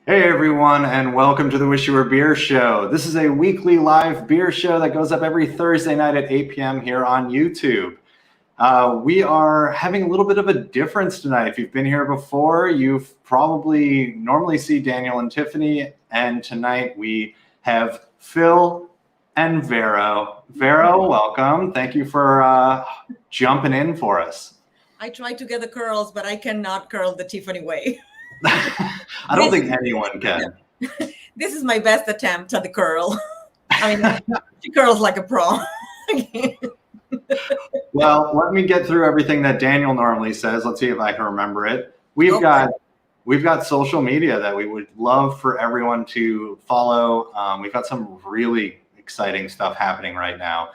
Hey everyone, and welcome to the Wish You Were Beer Show. This is a weekly live beer show that goes up every Thursday night at 8 p.m. here on YouTube. We are having a little bit of a difference tonight. If you've been here before, you've probably normally see Daniel and Tiffany, and tonight we have Phil and Vero. Vero, welcome. Thank you for jumping in for us. I tried to get the curls, but I cannot curl the Tiffany way. I don't think anyone can. This is my best attempt at the curl. I mean, she curls like a pro. Well, let me get through everything that Daniel normally says. Let's see if I can remember it. We've got social media that we would love for everyone to follow. We've got some really exciting stuff happening right now.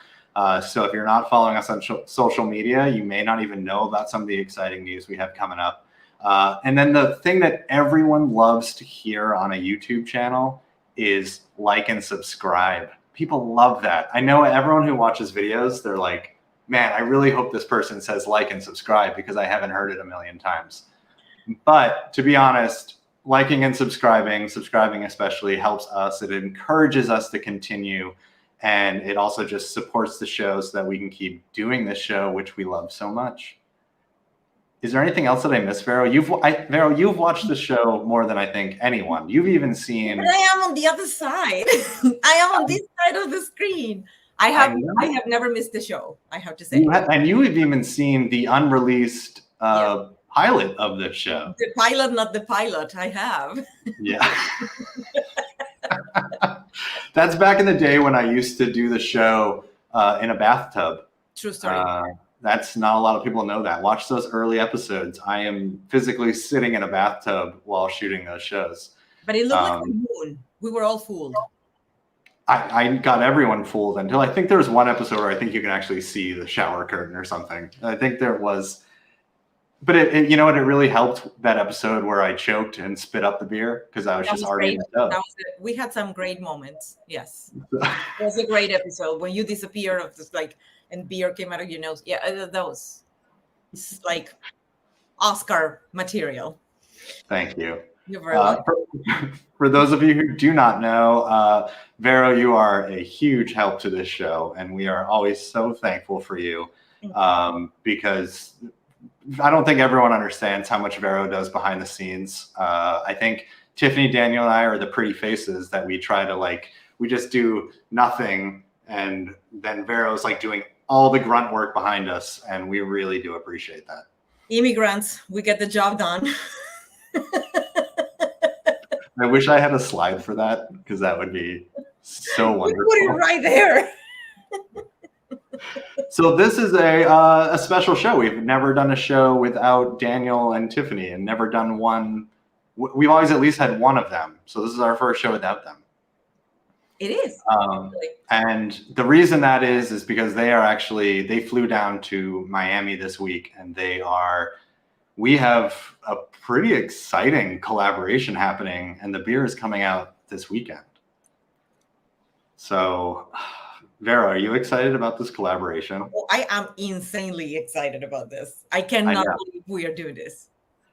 So if you're not following us on social media, you may not even know about some of the exciting news we have coming up. And then the thing that everyone loves to hear on a YouTube channel is like and subscribe. People love that. I know everyone who watches videos, they're like, man, I really hope this person says like and subscribe because I haven't heard it a million times. But to be honest, liking and subscribing especially helps us. It encourages us to continue. And it also just supports the show so that we can keep doing this show, which we love so much. Is there anything else that I missed, Vero? Vero, you've watched the show more than I think anyone. You've even seen. But I am on the other side. I am on this side of the screen. I have never missed the show, I have to say. And you have even seen the unreleased pilot of the show. The pilot, not the pilot. I have. Yeah. That's back in the day when I used to do the show in a bathtub. True story. That's not a lot of people know that. Watch those early episodes. I am physically sitting in a bathtub while shooting those shows. But it looked like a moon. We were all fooled. I got everyone fooled until I think there was one episode where I think you can actually see the shower curtain or something. I think there was. But you know what? It really helped that episode where I choked and spit up the beer because I was just already in the tub. We had some great moments. Yes. It was a great episode when you disappear of this and beer came out of your nose. Yeah, that was like Oscar material. Thank you. You're very welcome. For those of you who do not know, Vero, you are a huge help to this show, and we are always so thankful for you because I don't think everyone understands how much Vero does behind the scenes. I think Tiffany, Daniel, and I are the pretty faces that we try to we just do nothing, and then Vero's doing all the grunt work behind us, and we really do appreciate that. Immigrants, we get the job done. I wish I had a slide for that because that would be so wonderful. Put it right there. So this is a special show. We've never done a show without Daniel and Tiffany, and never done one. We've always at least had one of them. So this is our first show without them. It is. And the reason that is because they flew down to Miami this week, and we have a pretty exciting collaboration happening, and the beer is coming out this weekend. So, Vero, are you excited about this collaboration? Oh, I am insanely excited about this. I cannot believe we are doing this.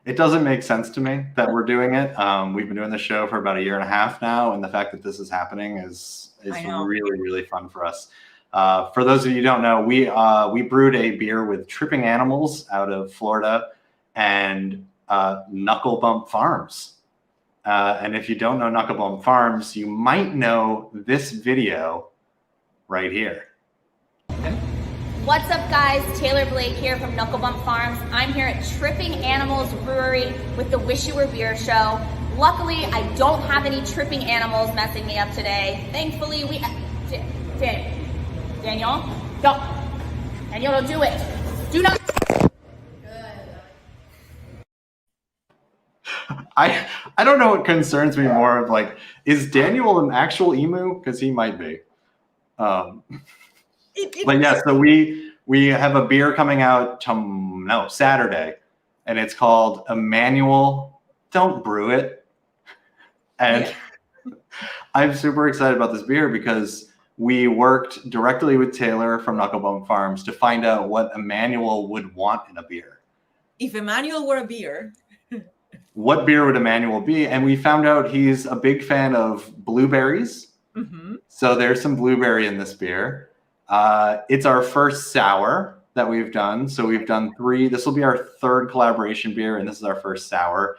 It doesn't make sense to me that we're doing it. We've been doing the show for about 1.5 years now, and the fact that this is happening is really, really fun for us. For those of you who don't know, we brewed a beer with Tripping Animals out of Florida and Knuckle Bump Farms. And if you don't know Knuckle Bump Farms, you might know this video right here. What's up, guys? Taylor Blake here from Knuckle Bump Farms. I'm here at Tripping Animals Brewery with the Wish You Were Beer Show. Luckily, I don't have any tripping animals messing me up today. Thankfully, Daniel, don't. Daniel, don't do it. Do not. I don't know what concerns me more of is Daniel an actual emu? Because he might be. But yeah, so we have a beer coming out Saturday, and it's called Emmanuel. Don't brew it. And I'm super excited about this beer because we worked directly with Taylor from Knuckle Bump Farms to find out what Emmanuel would want in a beer. If Emmanuel were a beer, what beer would Emmanuel be? And we found out he's a big fan of blueberries. Mm-hmm. So there's some blueberry in this beer. It's our first sour that we've done. So we've done 3. This will be our 3rd collaboration beer, and this is our first sour,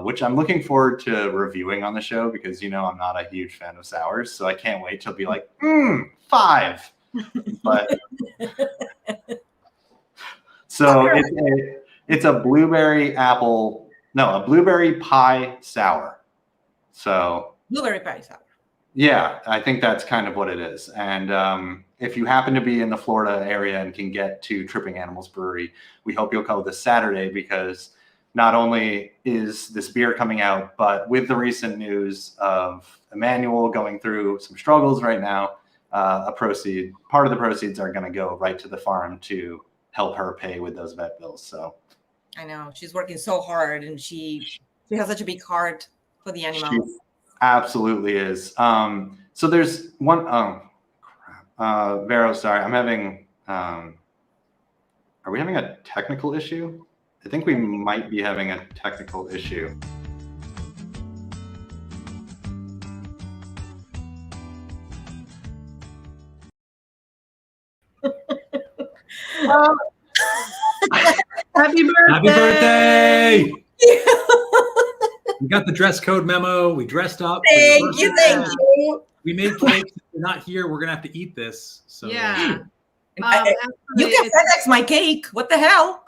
which I'm looking forward to reviewing on the show because, I'm not a huge fan of sours. So I can't wait to be like, 5. But so it's a blueberry pie sour. So Blueberry pie sour. yeah, I think that's kind of what it is. And if you happen to be in the Florida area and can get to Tripping Animals Brewery, we hope you'll go this Saturday because not only is this beer coming out, but with the recent news of Emmanuel going through some struggles right now, part of the proceeds are going to go right to the farm to help her pay with those vet bills. So I know she's working so hard, and she has such a big heart for the animals. she absolutely is. So there's one. Vero, sorry, I'm having. Are we having a technical issue? I think we might be having a technical issue. Happy birthday! Happy birthday! We got the dress code memo. We dressed up. Thank you. We made cakes. If you're not here, we're gonna have to eat this. So Yeah. You can FedEx my cake. What the hell?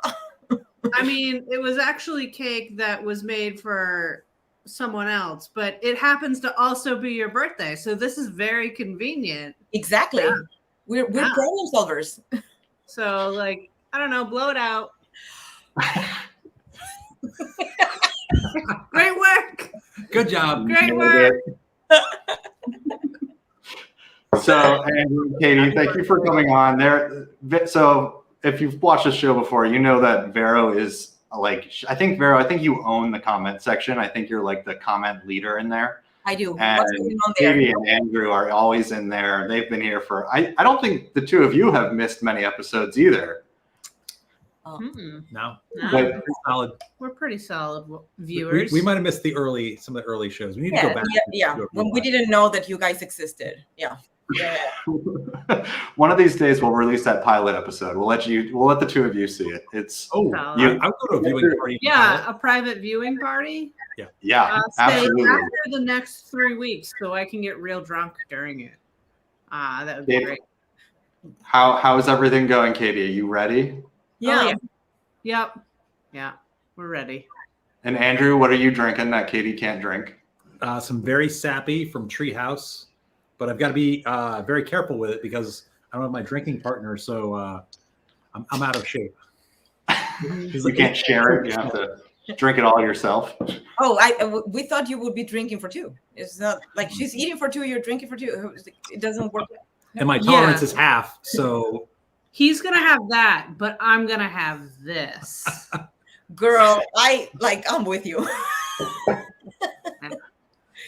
I mean, it was actually cake that was made for someone else, but it happens to also be your birthday. So this is very convenient. Exactly. Yeah. We're problem solvers. So like, I don't know, blow it out. Great work. good job. Great work. So, Andrew and Katie, thank you for coming on there. So, if you've watched the show before, you know that Vero is I think you own the comment section. I think you're like the comment leader in there. I do. And What's going on there? Katie and Andrew are always in there. They've been here for, I don't think the two of you have missed many episodes either. No, But pretty solid. We're pretty solid viewers. We might have missed some of the early shows. We need to go back. Yeah. When we didn't know that you guys existed. Yeah. one of these days we'll release that pilot episode. We'll let the two of you see it. It's I'll go to a viewing party. Yeah, a private viewing party. yeah, Stay absolutely. after the next 3 weeks so I can get real drunk during it. That would be great. How is everything going, Katie? Are you ready? Yeah. Yep. Yeah, we're ready. And Andrew, what are you drinking that Katie can't drink? Some very sappy from Treehouse, but I've got to be very careful with it because I don't have my drinking partner, so I'm out of shape. You can't share it. You have to drink it all yourself. Oh, we thought you would be drinking for two. It's not like she's eating for two, you're drinking for two. It doesn't work. And my tolerance is half, so He's gonna have that, but I'm gonna have this. Girl, I'm with you.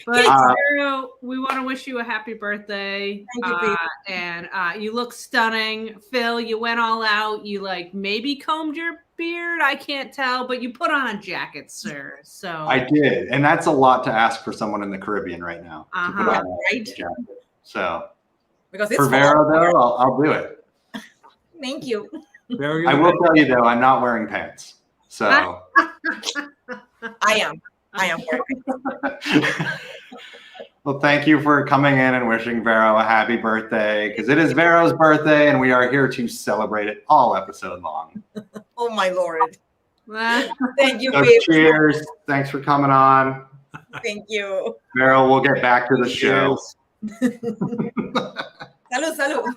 But Vero, we want to wish you a happy birthday. Thank you, and you look stunning. Phil, you went all out. You maybe combed your beard. I can't tell, but you put on a jacket, sir. So I did, and that's a lot to ask for someone in the Caribbean right now. To put on a Right? jacket. So Because it's for Vero, though, I'll do it. Thank you. I will tell you though, I'm not wearing pants. So I am. well, thank you for coming in and wishing Vero a happy birthday because it is Vero's birthday and we are here to celebrate it all episode long. Oh my Lord. Thank you, So babe. cheers. Thanks for coming on. Thank you. Vero, we'll get back to the show. Salud.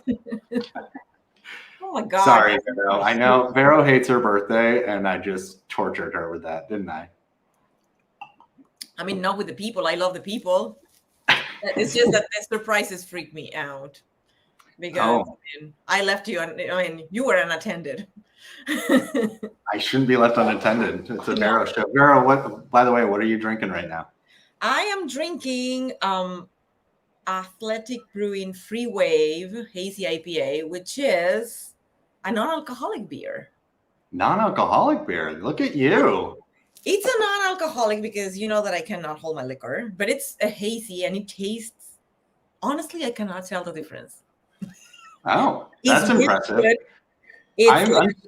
Oh my God. Sorry, Vero. I know Vero hates her birthday and I just tortured her with that, didn't I? I mean, not with the people. I love the people. It's just that the surprises freak me out because I left you. You were unattended. I shouldn't be left unattended. It's a Vero show. Vero, by the way, what are you drinking right now? I am drinking Athletic Brewing Free Wave Hazy IPA, which is a non-alcoholic beer. Non-alcoholic beer. Look at you. It's a non-alcoholic because you know that I cannot hold my liquor, but it's a hazy and it tastes. Honestly, I cannot tell the difference. Oh, It's that's really impressive. good. It's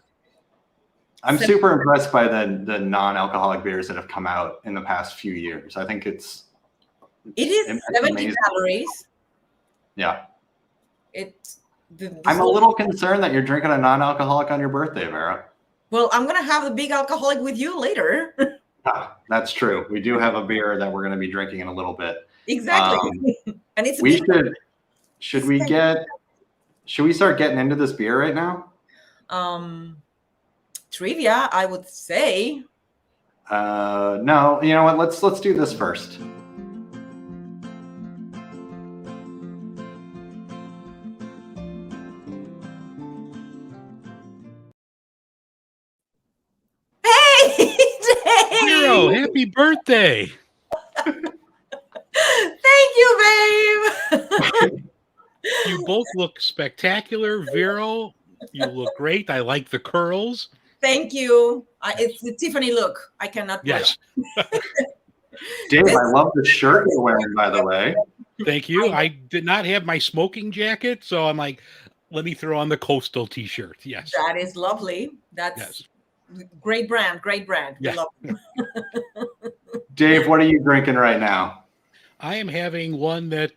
I'm super impressed by the non-alcoholic beers that have come out in the past few years. I think it is 70 amazing. calories. Yeah. The I'm a little concerned that you're drinking a non-alcoholic on your birthday, Vero. Well, I'm gonna have the big alcoholic with you later. That's true. We do have a beer that we're going to be drinking in a little bit. Exactly. And it's should we start getting into this beer right now? Trivia, I would say. No, you know what? Let's do this first. Hey, Vero, happy birthday. Thank you, babe. You both look spectacular. Vero, you look great. I like the curls. Thank you. It's the Tiffany look. I cannot. Yes. Dave, I love the shirt you're wearing, by the way. Thank you. I did not have my smoking jacket, so I'm like, let me throw on the Coastal t-shirt. Yes. That is lovely. That's great brand. Great brand. Yeah. Love it. Dave, what are you drinking right now? I am having one that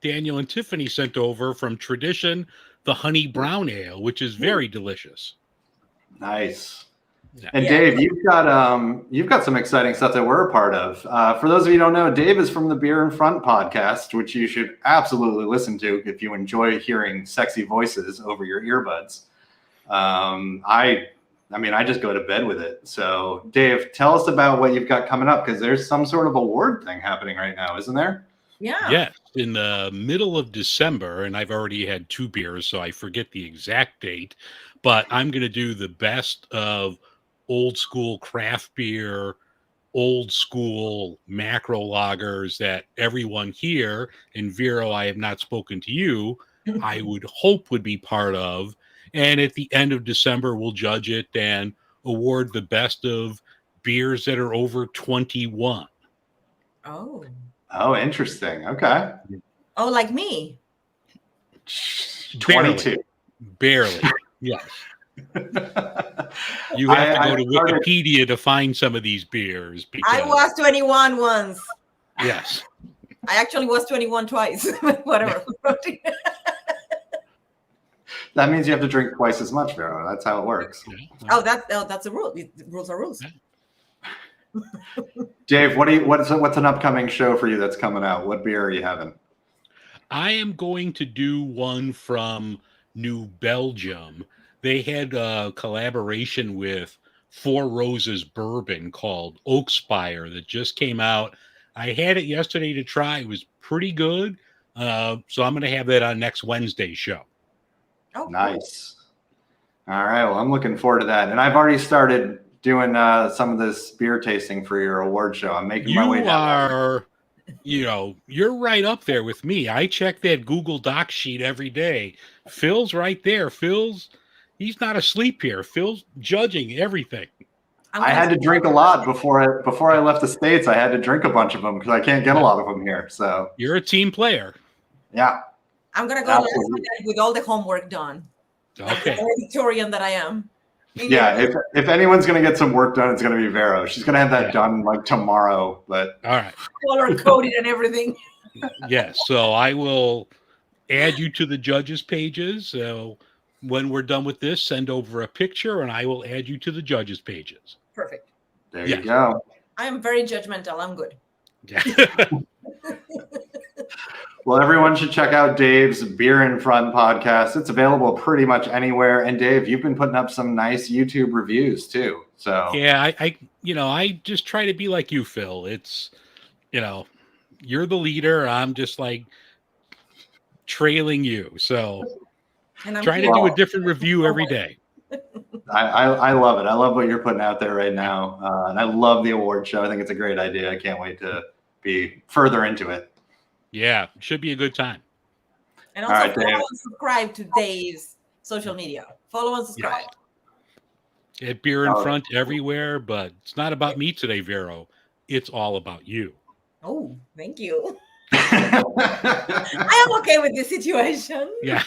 Daniel and Tiffany sent over from Tradition, the Honey Brown Ale, which is very delicious. Nice. Yeah. And Dave, you've got some exciting stuff that we're a part of. For those of you who don't know, Dave is from the Beer in Front podcast, which you should absolutely listen to if you enjoy hearing sexy voices over your earbuds. I just go to bed with it. So, Dave, tell us about what you've got coming up, because there's some sort of award thing happening right now, isn't there? Yeah. Yes, in the middle of December, and I've already had 2 beers, so I forget the exact date, but I'm going to do the best of old school craft beer, old school macro lagers that everyone here, and Vero, I have not spoken to you, I would hope would be part of. And at the end of December, we'll judge it and award the best of beers that are over 21. Oh. Oh, interesting. Okay. Oh, like me. 22. Barely. Yes. You have to go to Wikipedia to find some of these beers. I was 21 once. Yes. I actually was 21 twice. Whatever. That means you have to drink twice as much, Vero. That's how it works. Oh, that's a rule. Rules are rules. Dave, what's an upcoming show for you that's coming out? What beer are you having? I am going to do one from New Belgium. They had a collaboration with Four Roses Bourbon called Oakspire that just came out. I had it yesterday to try. It was pretty good. So I'm going to have that on next Wednesday's show. Oh, nice. All right. Well, I'm looking forward to that. And I've already started doing some of this beer tasting for your award show. I'm making my way down. You're right up there with me. I check that Google Doc sheet every day. Phil's right there. He's not asleep here. Phil's judging everything. I had to drink a lot before I left the States. I had to drink a bunch of them because I can't get a lot of them here. So you're a team player. Yeah. I'm gonna go with all the homework done. Okay. The Victorian that I am. Yeah, if anyone's gonna get some work done, it's gonna be Vero. She's gonna have that done like tomorrow. But all right, color coded and everything. Yes, so I will add you to the judges' pages. So when we're done with this, send over a picture, and I will add you to the judges' pages. Perfect. There you go. I am very judgmental. I'm good. Yeah. Well, everyone should check out Dave's Beer in Front podcast. It's available pretty much anywhere. And Dave, you've been putting up some nice YouTube reviews too. So yeah, I just try to be like you, Phil. It's, you're the leader. I'm just like trailing you. So and I'm trying to do a different review every day. I love it. I love what you're putting out there right now. And I love the award show. I think it's a great idea. I can't wait to be further into it. Yeah, should be a good time. And also follow and subscribe to Dave's social media. Follow and subscribe. Get beer in Oh. front everywhere, but it's not about me today, Vero. It's all about you. Oh, thank you. I am okay with this situation. Yeah.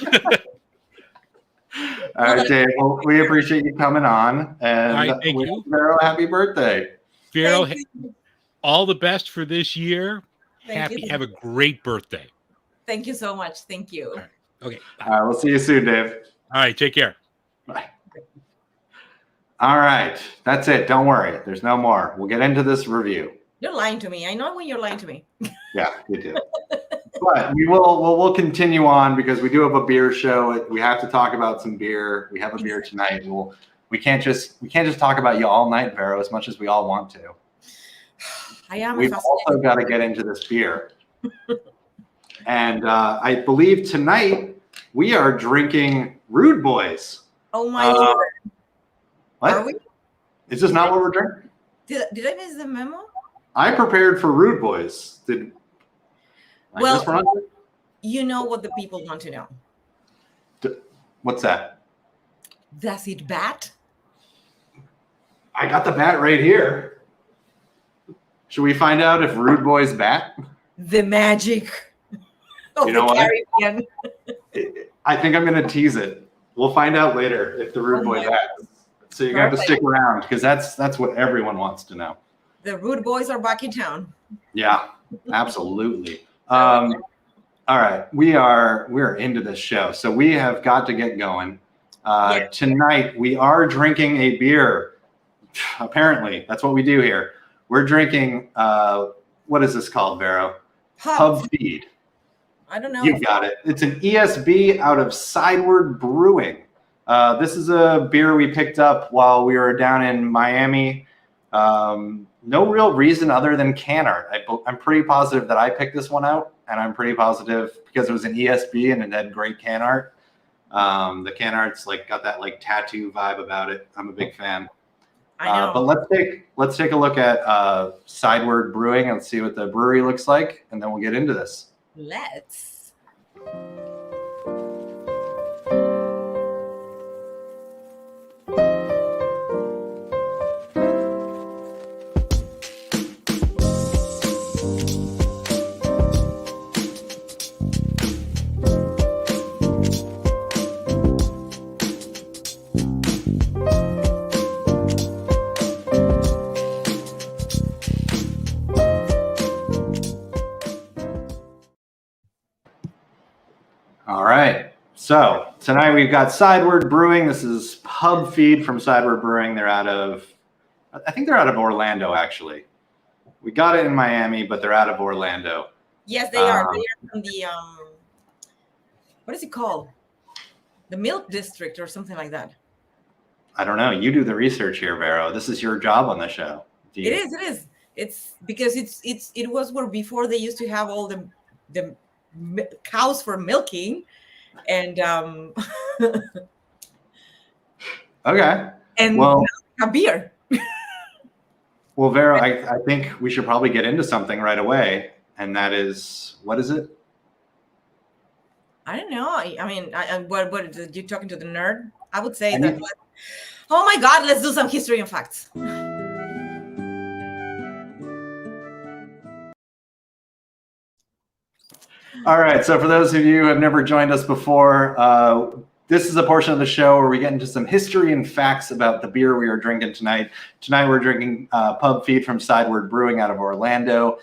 All right, Dave. Well, we appreciate you coming on, and All right, thank wish you. Vero a happy birthday. Vero, Thank you. all the best for this year. Thank you. Have a great birthday. Thank you so much. Thank you. All right. Okay. Bye. All right, we'll see you soon, Dave. All right. Take care. Bye. All right, that's it. Don't worry. There's no more. We'll get into this review. You're lying to me. I know when you're lying to me. Yeah, you do. But we'll continue on because we do have a beer show. We have to talk about some beer. We have a beer tonight. We can't just talk about you all night, Vero, as much as we all want to. I am. We've also got to get into this beer. And I believe tonight we are drinking Rude Boys. Oh my Lord. What? Are we? Is this not what we're drinking? Did I miss the memo? I prepared for Rude Boys. Did I Well, miss one? you know what the people want to know. What's that? Does it bat? I got the bat right here. Should we find out if Rude Boys bat? The magic of You know the what? Caribbean. I think I'm going to tease it. We'll find out later if the Rude Boy my bats. So you're going to have to Perfect. stick around because that's what everyone wants to know. The Rude Boys are back in town. Yeah, absolutely. All right, we're into this show, so we have got to get going. Yeah. Tonight we are drinking a beer. Apparently, that's what we do here. We're drinking. What is this called, Vero? Pub Feed. I don't know. You got it. It's an ESB out of Sideward Brewing. This is a beer we picked up while we were down in Miami. No real reason other than can art. I'm pretty positive that I picked this one out, and I'm pretty positive because it was an ESB and it had great can art. The can art's got that tattoo vibe about it. I'm a big fan. I know. But let's take a look at Sideward Brewing and see what the brewery looks like, and then we'll get into this. Let's. All right. So tonight we've got Sideward Brewing. This is Pub Feed from Sideward Brewing. I think they're out of Orlando, actually. We got it in Miami, but they're out of Orlando. Yes, they are. They are from the what is it called? The Milk District or something like that. I don't know. You do the research here, Vero. This is your job on the show. It is. It's because it was where before they used to have all the cows for milking, and Okay. and Well, a beer. well, Vero, I think we should probably get into something right away, and that is, what is it? I don't know. I mean, what you talking to the nerd? I would say I that. mean- Oh my God! Let's do some history and facts. All right. So for those of you who have never joined us before, this is a portion of the show where we get into some history and facts about the beer we are drinking tonight. Tonight we're drinking Pub Feed from Sideward Brewing out of Orlando.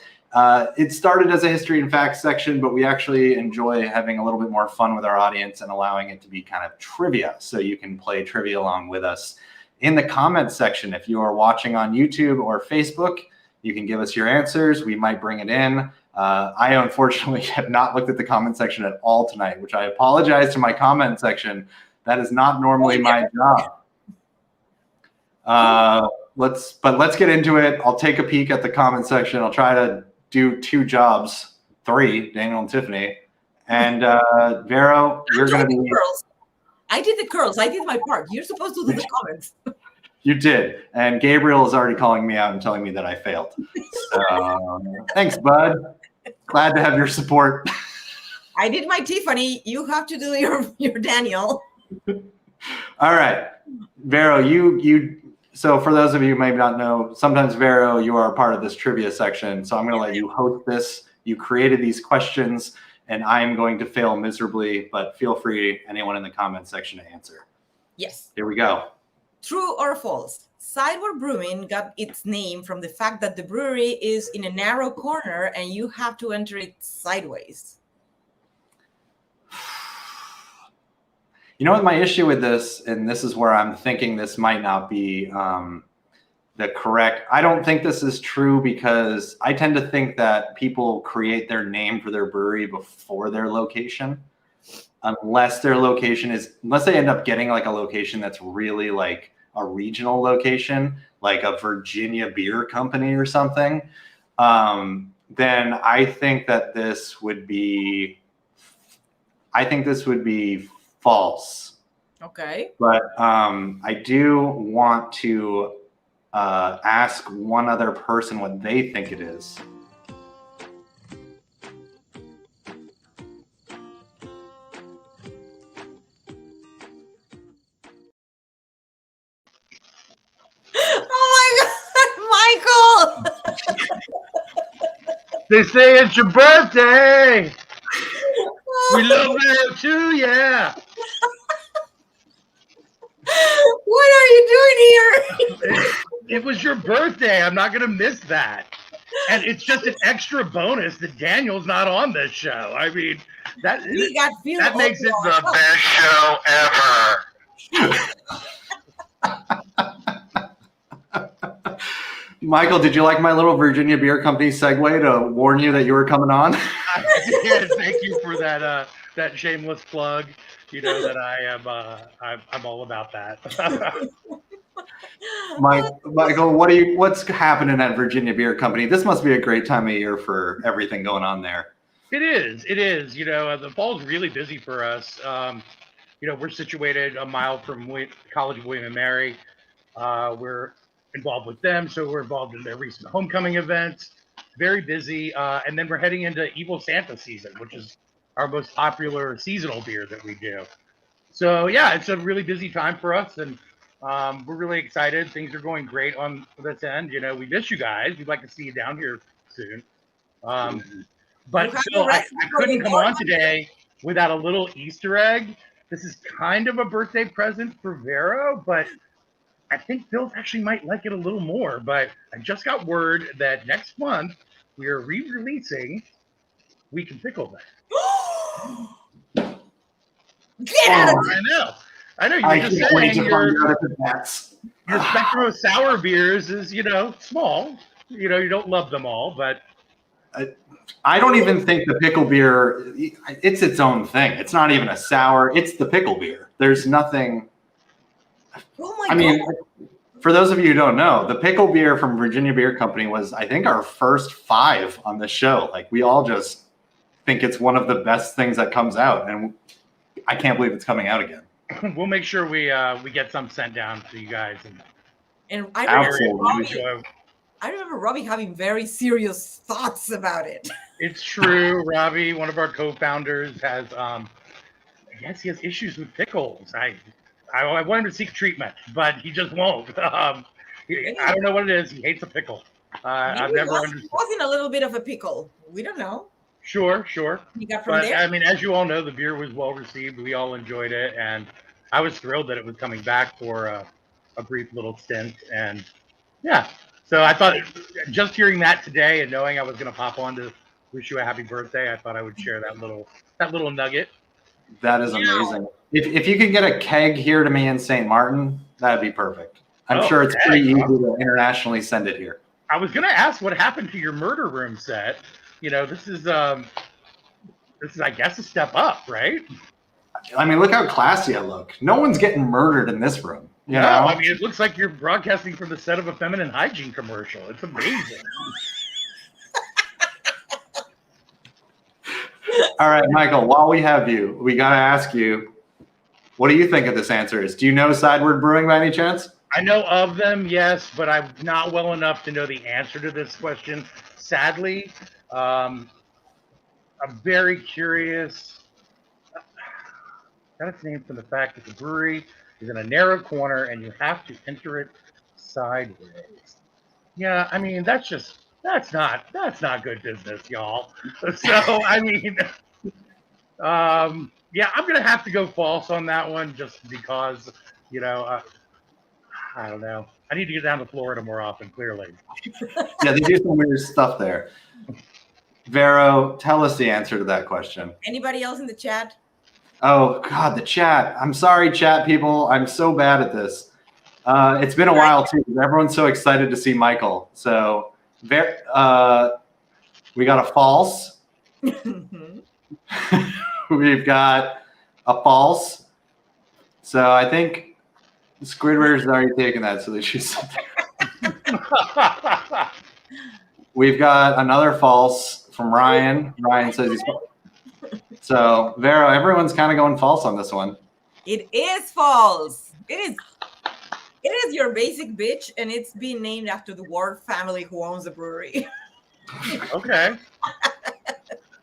It started as a history and facts section, but we actually enjoy having a little bit more fun with our audience and allowing it to be kind of trivia. So you can play trivia along with us in the comments section. If you are watching on YouTube or Facebook, you can give us your answers. We might bring it in. I unfortunately have not looked at the comment section at all tonight, which I apologize to my comment section. That is not normally my job. Let's get into it. I'll take a peek at the comment section. I'll try to do 2 jobs, 3, Daniel and Tiffany. And Vero, you're going to be. Curls. I did the curls. I did my part. You're supposed to do the comments. You did. And Gabriel is already calling me out and telling me that I failed. So thanks, bud. Glad to have your support. I did my Tiffany. You have to do your Daniel. All right. Vero, you So for those of you who may not know, sometimes Vero, you are a part of this trivia section. So I'm going to let you host this. You created these questions, and I am going to fail miserably, but feel free, anyone in the comment section, to answer. Yes. Here we go. True or false? Sideward Brewing got its name from the fact that the brewery is in a narrow corner and you have to enter it sideways. You know what my issue with this, and this is where I'm thinking this might not be the correct. I don't think this is true because I tend to think that people create their name for their brewery before their location, unless their location is, unless they end up getting like a location that's really like a regional location, like a Virginia beer company or something. Then I think that this would be, false. Okay. But I do want to ask one other person what they think it is. Oh my God, Michael! They say it's your birthday. We love it too, yeah. What are you doing here? It was your birthday. I'm not going to miss that. And it's just an extra bonus that Daniel's not on this show. I mean, that makes it the best show ever. Michael, did you like my little Virginia Beer Company segue to warn you that you were coming on? Yes, thank you for that that shameless plug. You know that I am I'm all about that. Michael, what's happening at Virginia Beer Company? This must be a great time of year for everything going on there. It is. You know, the fall's really busy for us. You know, we're situated a mile from College of William and Mary. We're involved with them, so we're involved in their recent homecoming events. Very busy, and then we're heading into Evil Santa season, which is our most popular seasonal beer that we do. So yeah, it's a really busy time for us, and we're really excited. Things are going great on this end. You know, we miss you guys. We'd like to see you down here soon. But Phil, I couldn't come on today without a little Easter egg. This is kind of a birthday present for Vero, but I think Phil actually might like it a little more. But I just got word that next month we are re-releasing We Can Pickle That. Get out of here! I know. You were just saying your Ah. spectrum of sour beers is, you know, small. You know, you don't love them all, but I don't even think the pickle beer, it's its own thing. It's not even a sour. It's the pickle beer. There's nothing. Oh my I mean, for those of you who don't know, the pickle beer from Virginia Beer Company was, I think, our first 5 on the show. Like, we all just think it's one of the best things that comes out, and I can't believe it's coming out again. we'll make sure we get some sent down to you guys. And Absolutely. I remember Robbie having very serious thoughts about it. It's true. Robbie, one of our co-founders, has I guess he has issues with pickles. I want him to seek treatment, but he just won't. I don't know what it is. He hates a pickle. I've never understood. Wasn't a little bit of a pickle. We don't know. Sure. You got from there? I mean, as you all know, the beer was well received. We all enjoyed it, and I was thrilled that it was coming back for a brief little stint. And yeah, so I thought just hearing that today and knowing I was going to pop on to wish you a happy birthday, I thought I would share that little nugget. That is amazing. If you could get a keg here to me in St. Martin, that'd be perfect. I'm sure it's pretty easy to internationally send it here. I was going to ask what happened to your murder room set. You know, this is I guess a step up, right? I mean, look how classy I look. No one's getting murdered in this room. You know? I mean, it looks like you're broadcasting from the set of a feminine hygiene commercial. It's amazing. All right, Michael, while we have you, we got to ask you, what do you think of this answer is? Do you know Sideward Brewing by any chance? I know of them, yes, but I'm not well enough to know the answer to this question. Sadly, I'm very curious. Got its name from the fact that the brewery is in a narrow corner and you have to enter it Sideways. Yeah, I mean that's not good business, y'all. So I mean, yeah, I'm gonna have to go false on that one just because I don't know. I need to get down to Florida more often. Clearly. Yeah, they do some weird stuff there. Vero, tell us the answer to that question. Anybody else in the chat? Oh God, the chat. I'm sorry, chat people. I'm so bad at this. It's been a while too. Everyone's so excited to see Michael. So, we got a false. We've got a false. So I think Squidward's already taken that, so they should. We've got another false from Ryan. Ryan says he's false. So Vero, everyone's kind of going false on this one. It is false. It is your basic bitch, and it's being named after the Ward family who owns the brewery. Okay.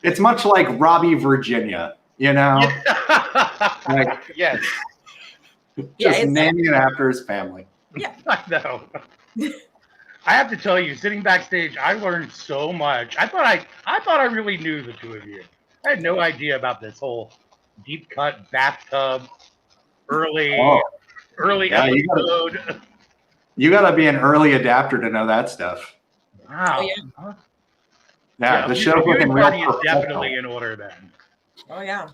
It's much like Robbie, Virginia, you know? Like, yes. Just naming it after his family. Yeah. I know. I have to tell you, sitting backstage, I learned so much. I thought I really knew the two of you. I had no idea about this whole deep cut bathtub early episode. You gotta be an early adapter to know that stuff. Wow. Oh, yeah. Yeah, the show's looking real party is professional. definitely in order then. Oh yeah.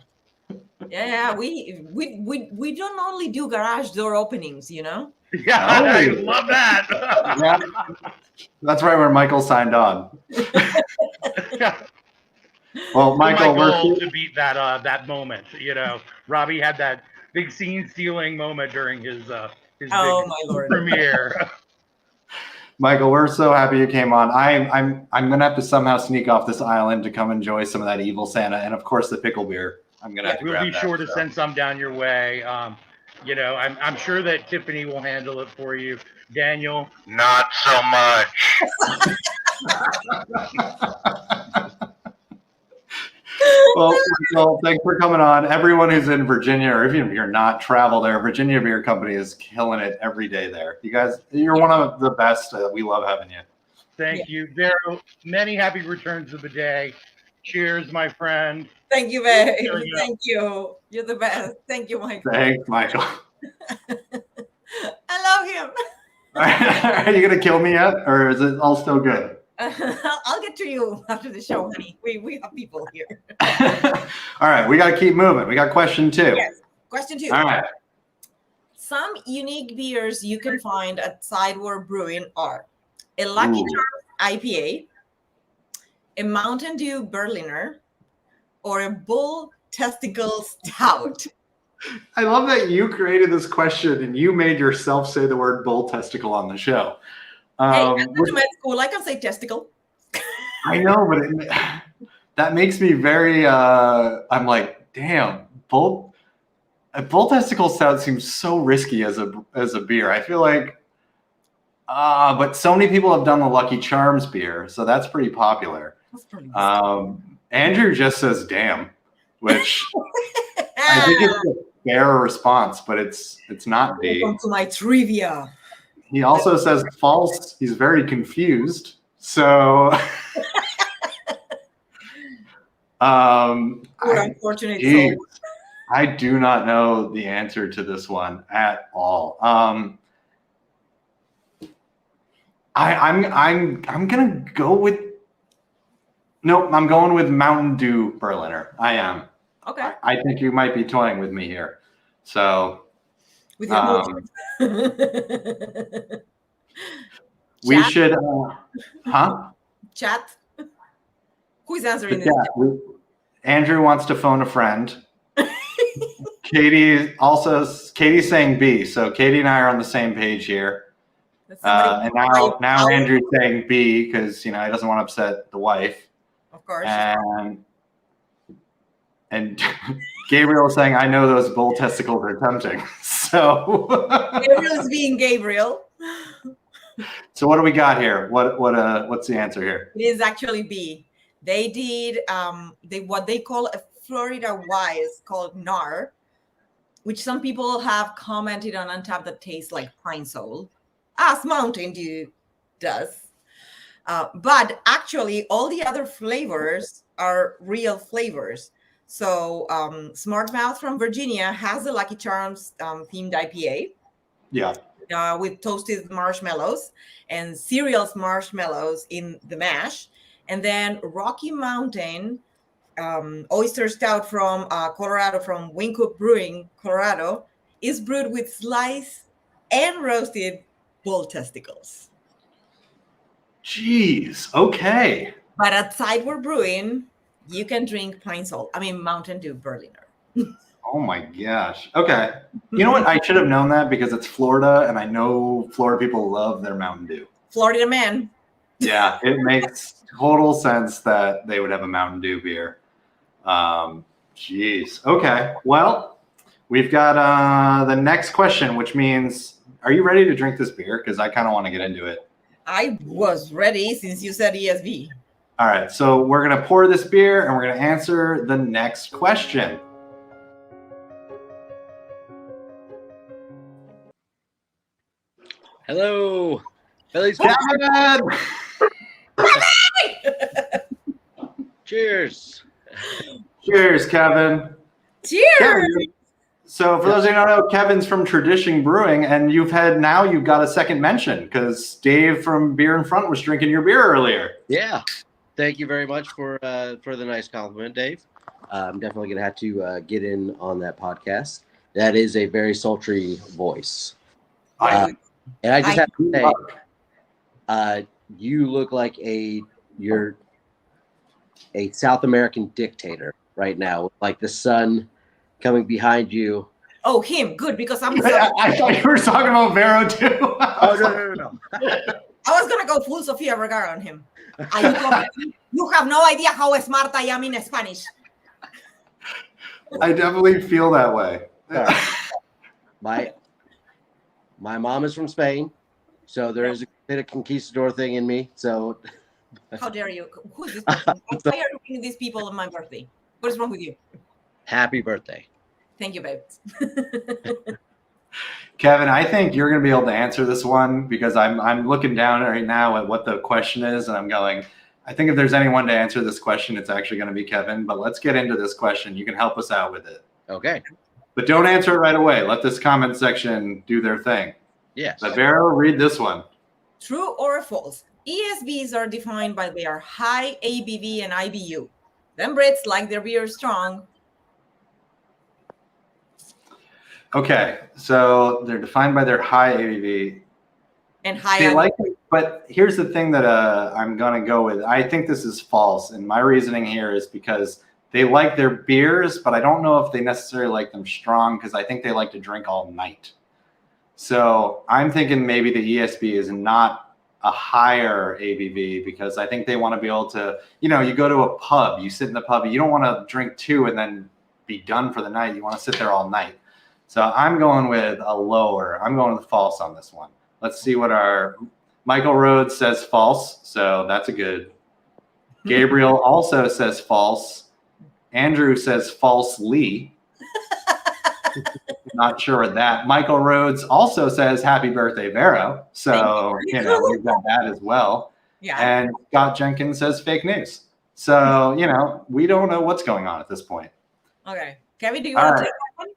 Yeah. We don't only do garage door openings, you know? Yeah, I love that. Yeah. That's right where Michael signed on. Well, Michael, my goal we're to beat that moment. You know, Robbie had that big scene stealing moment during his Oh big my Lord. premiere. Michael, we're so happy you came on. I'm gonna have to somehow sneak off this island to come enjoy some of that evil Santa, and of course the pickle beer. I'm gonna have to We'll grab be that, sure to so. send some down your way. You know, I'm sure that Tiffany will handle it for you. Daniel, not so much. Well, thanks for coming on. Everyone who's in Virginia, or even if you're not, travel there. Virginia Beer Company is killing it every day there. You guys, you're one of the best. We love having you. Thank you, Vero. Many happy returns of the day. Cheers, my friend. Thank you, babe. Thank you. You're the best. Thank you, Michael. Thanks, Michael. I love him. Are you gonna kill me yet, or is it all still good? I'll get to you after the show, honey. We have people here. All right, we got to keep moving. We got question 2. Yes. Question 2. All right. Some unique beers you can find at Sideward Brewing are a Lucky Charms IPA, a Mountain Dew Berliner, or a Bull Testicle Stout. I love that you created this question and you made yourself say the word bull testicle on the show. Hey, I went to med school. I can say testicle. I know, but that makes me very. I'm like, damn, bull testicle stout seems so risky as a beer. I feel like, but so many people have done the Lucky Charms beer, so that's pretty popular. That's pretty Andrew just says "damn," which I think it's a fair response, but it's not D. Welcome to my trivia. He also says false. He's very confused. So, Unfortunate soul. I do not know the answer to this one at all. I'm gonna go with. Nope, I'm going with Mountain Dew Berliner. I am. Okay. I think you might be toying with me here. So. With your we should, Chat. Who's answering this? Yeah, Andrew wants to phone a friend. Katie's saying B. So Katie and I are on the same page here. And now Andrew's saying B because he doesn't want to upset the wife. Of course. And Gabriel is saying, I know those bull testicles are tempting. So Gabriel's being Gabriel. So what do we got here? What's the answer here? It is actually B. They did what they call a Florida Wise called NAR, which some people have commented on Untappd that tastes like pine sol. as Mountain Dew does. But actually, all the other flavors are real flavors. So Smart Mouth from Virginia has the Lucky Charms themed IPA. Yeah. With toasted marshmallows and cereals marshmallows in the mash. And then Rocky Mountain oyster stout from Colorado, from Wynkoop Brewing, Colorado, is brewed with sliced and roasted bull testicles. Jeez. Okay. But at Sideward Brewing, you can drink Mountain Dew Berliner. Oh my gosh. Okay. You know what? I should have known that because it's Florida, and I know Florida people love their Mountain Dew. Florida man. Yeah, it makes total sense that they would have a Mountain Dew beer. Jeez. Okay. Well, we've got the next question, which means, are you ready to drink this beer? Because I kind of want to get into it. I was ready since you said ESB. All right. So we're going to pour this beer and we're going to answer the next question. Hello, Billy's. Kevin! Cheers. Cheers, Kevin. Cheers. Kevin, so for those who don't know, Kevin's from Tradition Brewing, and you've got a second mention because Dave from Beer in Front was drinking your beer earlier. Yeah, thank you very much for the nice compliment, Dave. I'm definitely gonna have to get in on that podcast. That is a very sultry voice. And I just have to say, you look like you're a South American dictator right now, like the sun coming behind you. Oh, him. Good, because I'm I thought you were talking about Vero too. Oh, no. I was gonna go full Sofia Vergara on him. You have no idea how smart I am in Spanish. I definitely feel that way. My mom is from Spain, so there is a bit of conquistador thing in me. So how dare you? Who is this person? Why are you bringing these people on my birthday? What is wrong with you? happy birthday. Thank you, babe. Kevin, I think you're going to be able to answer this one because I'm looking down right now at what the question is, and I'm going, I think if there's anyone to answer this question, it's actually going to be Kevin. But let's get into this question. You can help us out with it. Okay. But don't answer it right away. Let this comment section do their thing. Yes. But Vero, read this one. True or false? ESBs are defined by their high ABV and IBU. Them Brits like their beer strong. Okay, so they're defined by their high ABV. And high They IBU. like it, but here's the thing that I'm going to go with. I think this is false. And my reasoning here is because they like their beers, but I don't know if they necessarily like them strong because I think they like to drink all night. So I'm thinking maybe the ESB is not a higher ABV because I think they want to be able to, you go to a pub, you sit in the pub, you don't want to drink two and then be done for the night. You want to sit there all night. So I'm going with a lower. I'm going with false on this one. Let's see what our Michael Rhodes says false. So that's a good. Gabriel also says false. Andrew says falsely. Not sure of that. Michael Rhodes also says happy birthday, Vero. So, we've got that as well. Yeah. And Scott Jenkins says fake news. So, we don't know what's going on at this point. Okay. Kevin, do you want to take that one?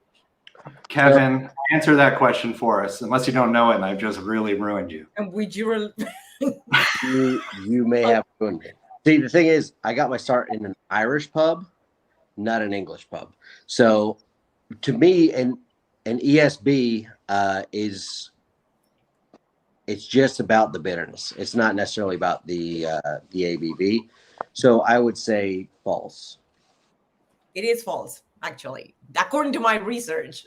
Kevin, answer that question for us, unless you don't know it and I've just really ruined you. And would you You may have ruined it. See, the thing is, I got my start in an Irish pub, not an English pub. So, to me, an ESB it's just about the bitterness. It's not necessarily about the ABV. So, I would say false. It is false, actually, according to my research.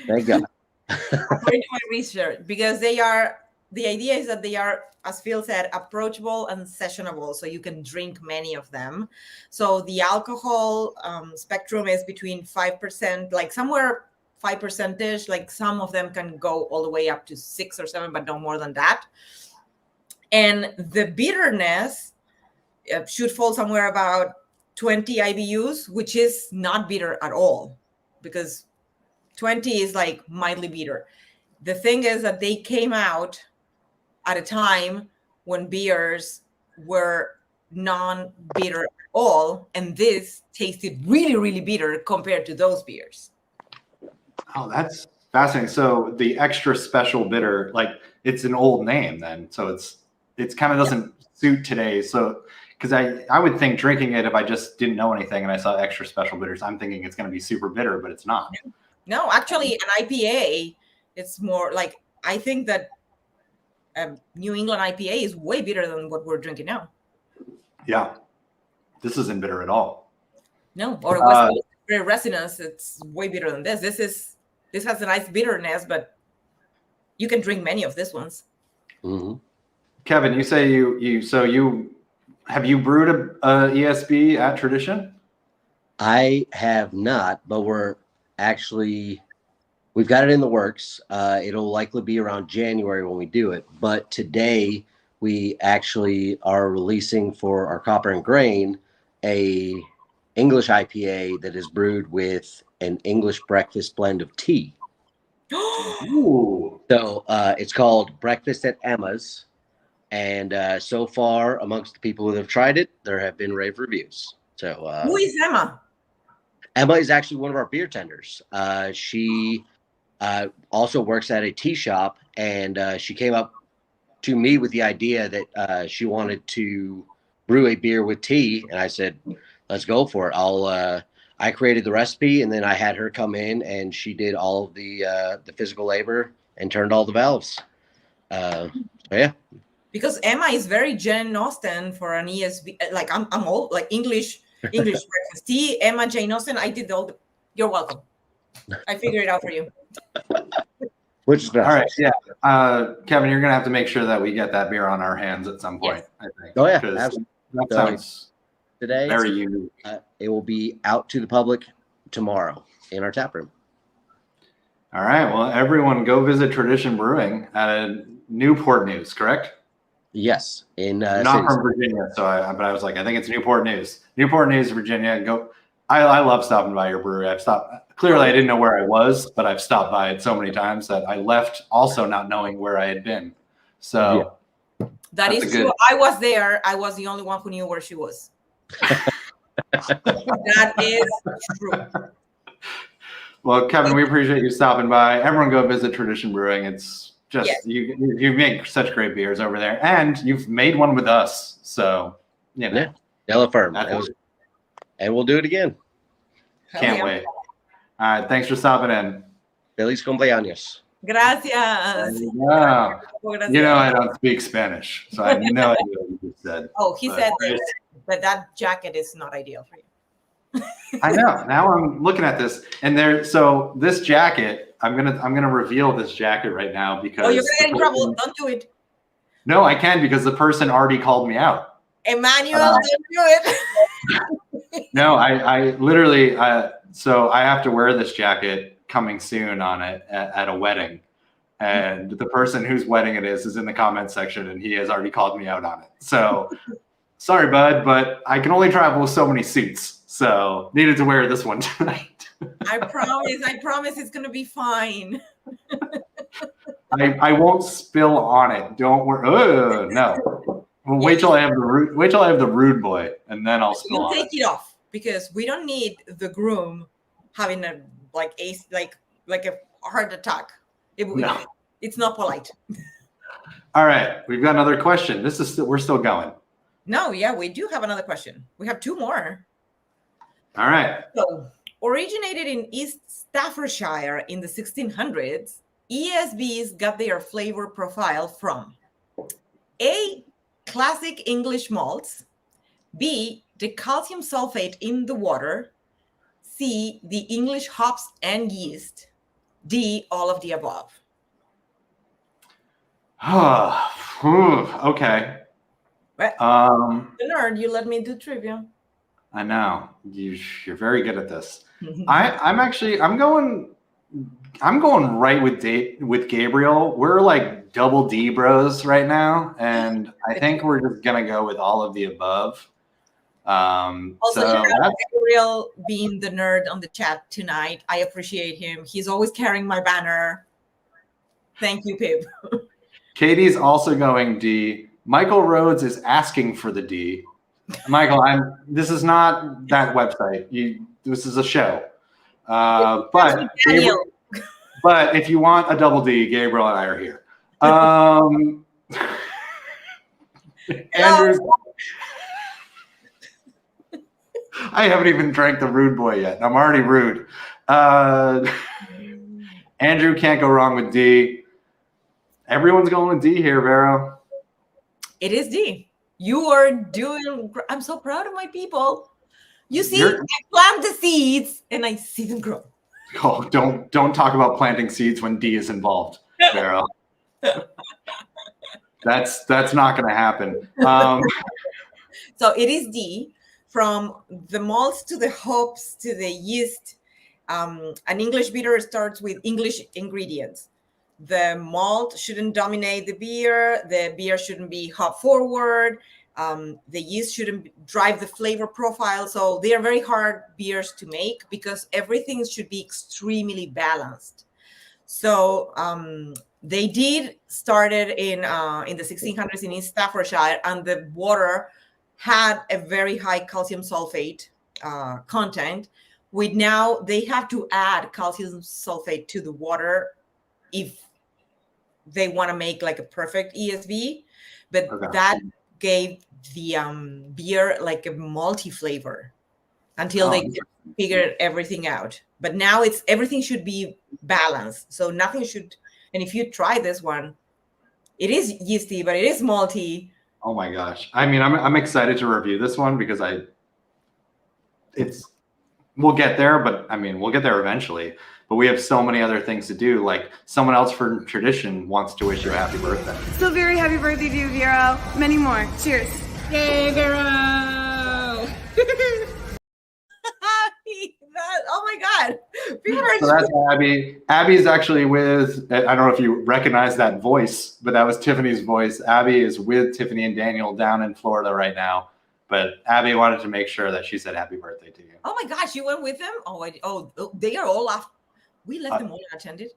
Thank God. According to my research, because the idea is that they are, as Phil said, approachable and sessionable, so you can drink many of them. So the alcohol spectrum is between 5%, like somewhere 5%ish, like some of them can go all the way up to 6 or 7, but no more than that. And the bitterness should fall somewhere about 20 IBUs, which is not bitter at all, because 20 is like mildly bitter. The thing is that they came out at a time when beers were non-bitter at all, and this tasted really, really bitter compared to those beers. Oh, that's fascinating. So the extra special bitter, like it's an old name then. So it's kind of doesn't suit today. So because I would think drinking it if I just didn't know anything and I saw extra special bitters, I'm thinking it's going to be super bitter, but it's not. No, actually, an IPA, it's more like, I think that New England IPA is way bitter than what we're drinking now. Yeah, this isn't bitter at all. No, or it was very resinous. It's way bitter than this. This has a nice bitterness, but you can drink many of these ones. Mm-hmm. Kevin, you say you have you brewed a ESB at Tradition? I have not, but we've got it in the works. It'll likely be around January when we do it. But today we actually are releasing for our Copper and Grain a English IPA that is brewed with an English breakfast blend of tea. Ooh. So it's called Breakfast at Emma's. And so far, amongst the people who have tried it, there have been rave reviews. So who is Emma? Emma is actually one of our beer tenders. She also works at a tea shop, and she came up to me with the idea that she wanted to brew a beer with tea, and I said, let's go for it. I created the recipe, and then I had her come in, and she did all of the physical labor and turned all the valves. So yeah. Because Emma is very Jane Austen for an ESB. Like I'm old, like English breakfast tea. Emma Jane Austen. I did all the. You're welcome. I figured it out for you. Which is best. All right, yeah. Kevin, you're gonna have to make sure that we get that beer on our hands at some point. Yes. I think. Oh yeah, 'Cause absolutely. that So sounds today very unique. it will be out to the public tomorrow in our tap room. All right, well, everyone, go visit Tradition Brewing at Newport News, correct? Yes, in Not cities. from Virginia, but I was like, I think it's Newport News, Virginia. Go. I love stopping by your brewery. I've stopped. Clearly, I didn't know where I was, but I've stopped by it so many times that I left also not knowing where I had been. So That that's is a good- true. I was there. I was the only one who knew where she was. That is true. Well, Kevin, we appreciate you stopping by. Everyone, go visit Tradition Brewing. It's just you make such great beers over there, and you've made one with us. So Yeah, Yellow Firm. That's- And we'll do it again. Can't wait. All right, thanks for stopping in. Feliz cumpleaños. Gracias. Yeah. You know I don't speak Spanish, so I have no idea what you just said. Oh, he But said I just- that jacket is not ideal for you. I know. Now I'm looking at this, and so this jacket, I'm gonna reveal this jacket right now because Oh, you're gonna get in trouble. Don't do it. No, I can because the person already called me out. Emmanuel, don't do it. No, I literally, so I have to wear this jacket coming soon on it at a wedding. And the person whose wedding it is in the comment section, and he has already called me out on it. So sorry, bud, but I can only travel with so many suits. So needed to wear this one tonight. I promise it's gonna be fine. I won't spill on it. Don't worry. No. Well, wait till I have the rude boy, and then I'll spill You on take it. it off because we don't need the groom having a like a heart attack. No. It's not polite. All right, we've got another question. We're still going. No, yeah, we do have another question. We have two more. All right. So, originated in East Staffordshire in the 1600s, ESBs got their flavor profile from A, classic English malts, B, the calcium sulfate in the water, C, the English hops and yeast, D, all of the above. Okay. Well, the nerd, you let me do trivia. I know you're very good at this. I'm going right with Gabriel. We're like double D bros right now, and I think we're just gonna go with all of the above. Also, so you have Gabriel being the nerd on the chat tonight. I appreciate him. He's always carrying my banner. Thank you, Pip. Katie's also going D. Michael Rhodes is asking for the D. Michael, this is not that website. This is a show. But if you want a double D, Gabriel and I are here. Andrew, I haven't even drank the Rude Boy yet. I'm already rude. Andrew can't go wrong with D. Everyone's going with D here, Vero. It is D. You are doing. I'm so proud of my people. You see, I plant the seeds and I see them grow. Oh, don't talk about planting seeds when D is involved, Vero. That's not going to happen. So it is D. From the malts to the hops to the yeast. An English bitter starts with English ingredients. The malt shouldn't dominate the beer. The beer shouldn't be hop forward. The yeast shouldn't drive the flavor profile. So they are very hard beers to make because everything should be extremely balanced. So they did started in the 1600s in East Staffordshire, and the water had a very high calcium sulfate content. With now they have to add calcium sulfate to the water if they want to make like a perfect ESB, but that gave the beer like a malty flavor until they figured everything out. But now everything should be balanced, so nothing should. And if you try this one, it is yeasty, but it is malty. Oh my gosh! I mean, I'm excited to review this one because we'll get there, but I mean, we'll get there eventually. But we have so many other things to do. Like someone else for tradition wants to wish you a happy birthday. So very happy birthday to you, Vero. Many more. Cheers. Yay, Vero! Oh my God! So that's Abby. Abby's actually with. I don't know if you recognize that voice, but that was Tiffany's voice. Abby is with Tiffany and Daniel down in Florida right now. But Abby wanted to make sure that she said happy birthday to you. Oh my gosh, you went with them? Oh, they are all off. We left them all unattended.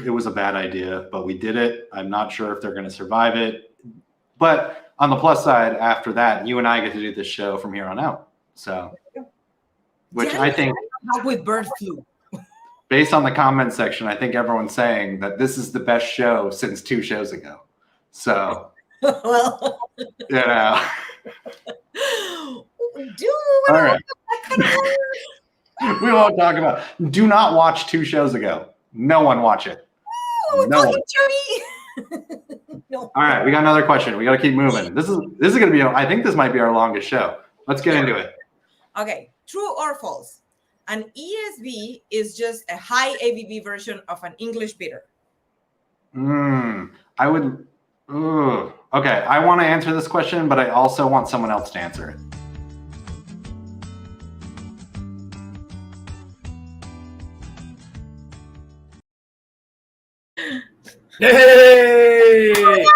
It was a bad idea, but we did it. I'm not sure if they're going to survive it. But on the plus side, after that, you and I get to do this show from here on out. So, which I think, with bird flu. Based on the comment section, I think everyone's saying that this is the best show since 2 shows ago. So, well, you know. All right. We won't talk about. Do not watch 2 shows ago. No one watch it. No one. No. All right, we got another question. We got to keep moving. This is going to be. I think this might be our longest show. Let's get into it. Okay, true or false? An ESB is just a high ABV version of an English bitter. I would. Okay, I want to answer this question, but I also want someone else to answer it. Hey! Oh,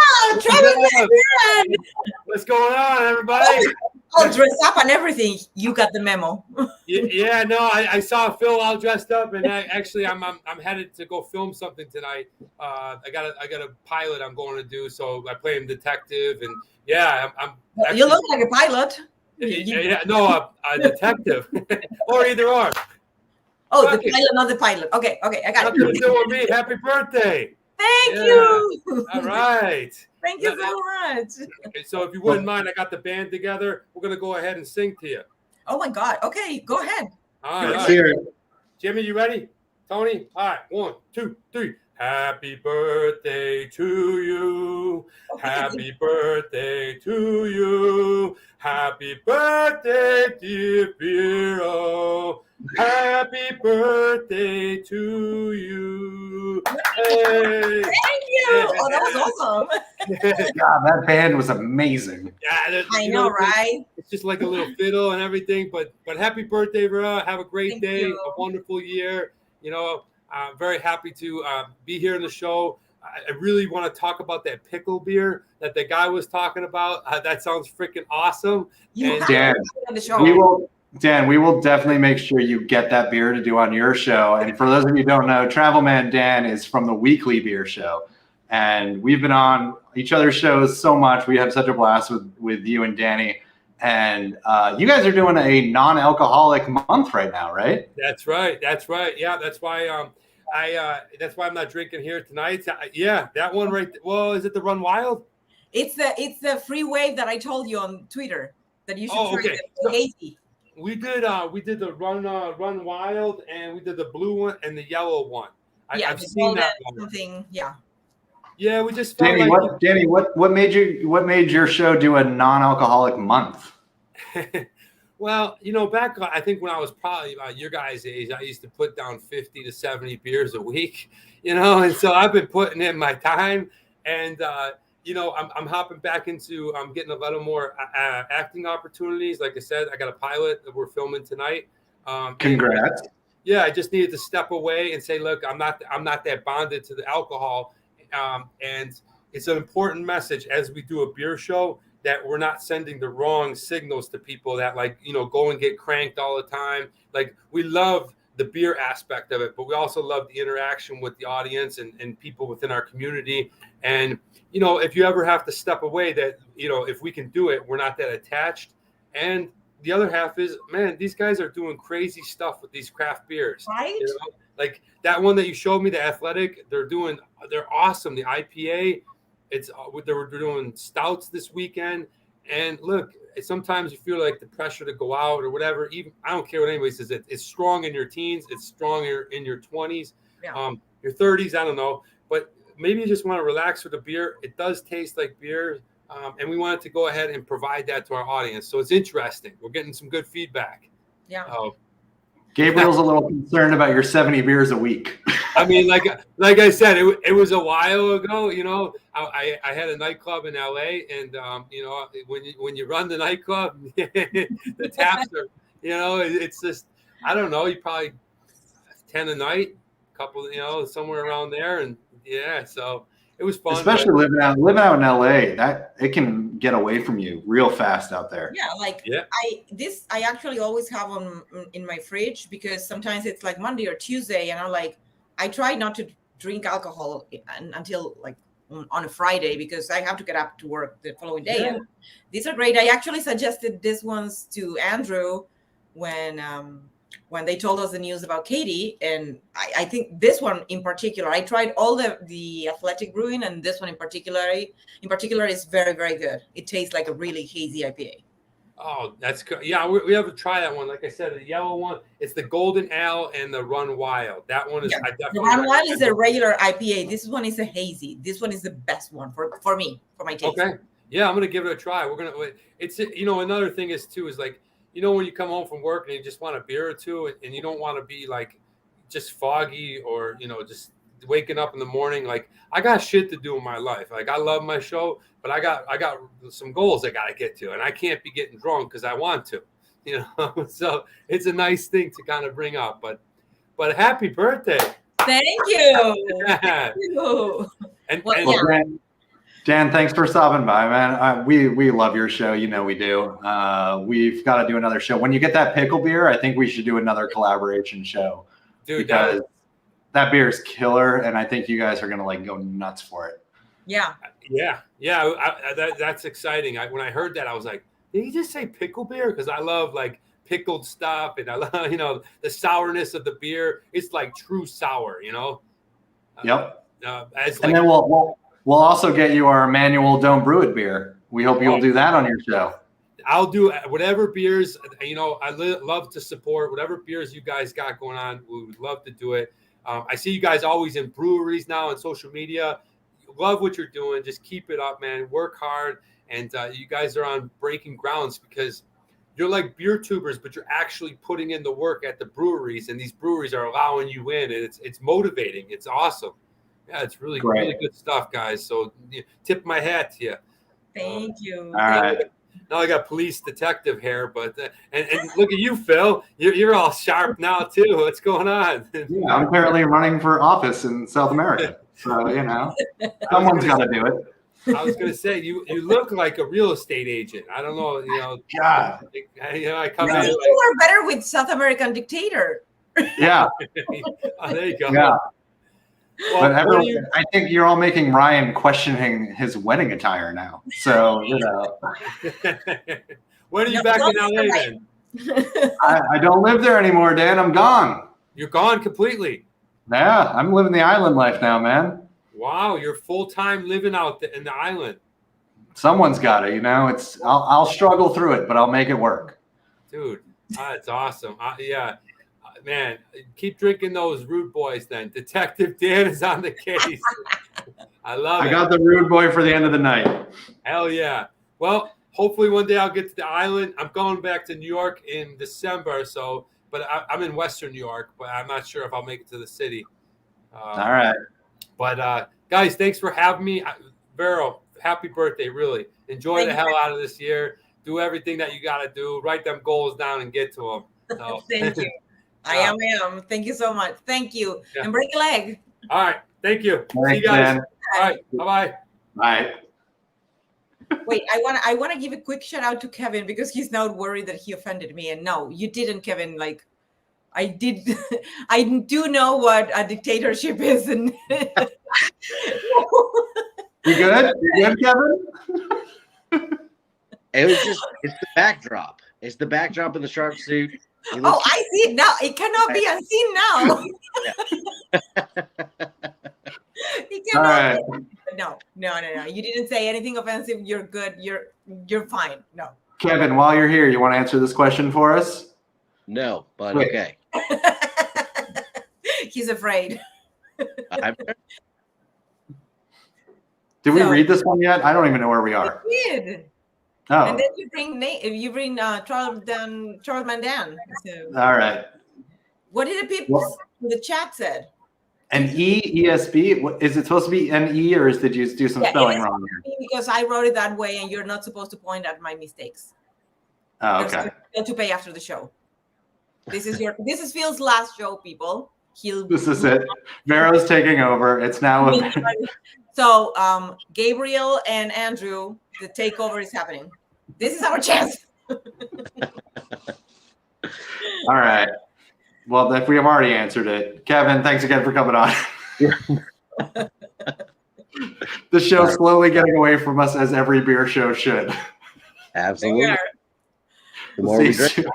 what's going on, everybody? I'll dress up and everything. You got the memo. Yeah, no, I saw Phil all dressed up, and I'm headed to go film something tonight. I got a pilot I'm going to do, so I play him detective, and yeah, I'm actually, you look like a pilot. Yeah, no, a detective, or either or. Oh, the pilot, not the pilot. Okay, I got Nothing to do with me. Happy birthday. Thank you. All right. Thank you so much. Okay, so if you wouldn't mind, I got the band together. We're going to go ahead and sing to you. Oh, my God. Okay, go ahead. All right. Jimmy, you ready? Tony? All right. 1, 2, 3. Happy birthday to you. Happy birthday to you. Happy birthday, dear Vero. Happy birthday to you. Hey. Thank you. Oh, that was awesome. God, that band was amazing. Yeah, I know, right? It's just like a little fiddle and everything. But happy birthday, Vero. Have a great Thank day, you. a wonderful year. You know, I'm very happy to be here in the show. I really want to talk about that pickle beer that the guy was talking about. That sounds freaking awesome. Dan, we will definitely make sure you get that beer to do on your show. And for those of you who don't know, Travel Man Dan is from the Weekly Beer Show. and we've been on each other's shows so much. We have such a blast with you and Danny. And you guys are doing a non-alcoholic month right now, right? That's right. Yeah, that's why that's why I'm not drinking here tonight. Yeah, that one right. Well, is it the Run Wild? It's the free wave that I told you on Twitter that you should try. Okay. The hazy. We did the Run Wild, and we did the blue one and the yellow one. I've seen that one. Something, yeah. Yeah, we just felt Danny, what made your show do a non-alcoholic month? Well, back I think when I was probably about your guys' age, I used to put down 50 to 70 beers a week, and so I've been putting in my time, and I'm hopping back into getting a little more acting opportunities. Like I said, I got a pilot that we're filming tonight. Congrats. Yeah, I just needed to step away and say, look, I'm not that bonded to the alcohol. And it's an important message as we do a beer show that we're not sending the wrong signals to people that go and get cranked all the time. Like, we love the beer aspect of it, but we also love the interaction with the audience and people within our community. And, if you ever have to step away, that, if we can do it, we're not that attached. And the other half is, man, these guys are doing crazy stuff with these craft beers. Right. Like that one that you showed me, the Athletic, they're awesome. The IPA, they were doing stouts this weekend. And look, sometimes you feel like the pressure to go out or whatever. Even I don't care what anybody says. It's strong in your teens. It's strong in your 20s, your 30s. I don't know, but maybe you just want to relax with a beer. It does taste like beer, and we wanted to go ahead and provide that to our audience. So it's interesting. We're getting some good feedback. Yeah. Gabriel's a little concerned about your 70 beers a week. I mean, like I said, it was a while ago. I had a nightclub in LA, and when you run the nightclub, the taps are, it's just, I don't know, you probably 10 a night, couple, somewhere around there, and yeah, so it was fun. Especially living out in LA, that it can get away from you real fast out there. Yeah, I actually always have in my fridge, because sometimes it's like Monday or Tuesday, and I try not to drink alcohol until like on a Friday, because I have to get up to work the following day. Yeah. And these are great. I actually suggested these ones to Andrew when they told us the news about Katie, and I think this one in particular, I tried all the Athletic Brewing, and this one in particular is very, very good. It tastes like a really hazy IPA. Oh, that's good. Yeah, we have to try that one. Like I said, the yellow one, it's the Golden Ale and the Run Wild. That one is, I definitely. The Run Wild is a regular IPA. This one is a hazy. This one is the best one for me, for my taste. Okay. Yeah, I'm gonna give it a try. It's another thing is like, when you come home from work and you just want a beer or two, and you don't want to be like just foggy or, just waking up in the morning. Like, I got shit to do in my life. Like, I love my show, but I got some goals I got to get to, and I can't be getting drunk because I want to, so it's a nice thing to kind of bring up, but happy birthday. Thank you. Thank you. Dan, thanks for stopping by, man. We love your show. We do. We've got to do another show. When you get that pickle beer, I think we should do another collaboration show. Dude, because that beer is killer, and I think you guys are going to go nuts for it. Yeah. Yeah. That's exciting. When I heard that, I was like, did he just say pickle beer? Because I love pickled stuff, and I love, the sourness of the beer. It's like true sour, Yep. And then we'll also get you our Emmanuel Don't Brew It beer. We hope you'll do that on your show. I'll do whatever beers, I love to support whatever beers you guys got going on. We would love to do it. I see you guys always in breweries now on social media. Love what you're doing. Just keep it up, man. Work hard. And you guys are on breaking grounds, because you're like beer tubers, but you're actually putting in the work at the breweries, and these breweries are allowing you in, and it's motivating. It's awesome. Yeah, it's really good stuff, guys. So tip my hat to you. Thank you. All right. Now I got police detective hair, but and look at you, Phil. You're all sharp now too. What's going on? Yeah, I'm currently running for office in South America, so someone's got to do it. I was going to say you look like a real estate agent. I don't know, God. I come in. You are better with South American dictator. Yeah. Oh, there you go. Yeah. Well, But what everyone, do you- I think you're all making Ryan questioning his wedding attire now. So, you know, when are you No, back in don't LA say then? I don't live there anymore, Dan. I'm gone. You're gone completely. Yeah, I'm living the island life now, man. Wow, you're full time living out in the island, Someone's got it, you know. I'll struggle through it, but I'll make it work. dude. That's awesome. Yeah, man. Keep drinking those rude boys. Then Detective Dan is on the case. I love it. I got the rude boy for the end of the night. Hell yeah. Well, hopefully one day I'll get to the island. I'm going back to New York in December, but I'm in Western New York, but I'm not sure if I'll make it to the city. All right. But guys, thanks for having me. Vero, happy birthday, really. Enjoy the hell out of this year. Do everything that you got to do. Write them goals down and get to them. So. Thank you. I am. Thank you so much. Thank you. Yeah. And break a leg. All right. Thank you. Thanks, See you guys. Dan. All right. Bye-bye. Bye. Wait, I want to give a quick shout out to Kevin because he's now worried that he offended me. And no, you didn't, Kevin. Like, I did. I do know what a dictatorship is. And You good? You good, Kevin? It's the backdrop. It's the backdrop in the sharp suit. oh, I see it now. It cannot be unseen now. It All cannot right. be. No. You didn't say anything offensive. You're good. You're fine. No. Kevin, while you're here, you want to answer this question for us? No, but Wait. okay. He's afraid. Did we So- read this one yet? I don't even know where we are. We did. Oh, And then you bring Charles Mandan. So all right. what did the people in the chat said? An ESB? Is it supposed to be NE or did you do some spelling it is wrong here? because I wrote it that way, and you're not supposed to point at my mistakes. Oh, You're okay. supposed to pay after the show. This is Phil's last show, people. This is it. Vero's taking over. It's now. So Gabriel and Andrew, the takeover is happening. This is our chance. All right. Well, if we have already answered it, Kevin, thanks again for coming on. The show's slowly getting away from us, as every beer show should. Absolutely. Yeah. The more we See you drink, soon.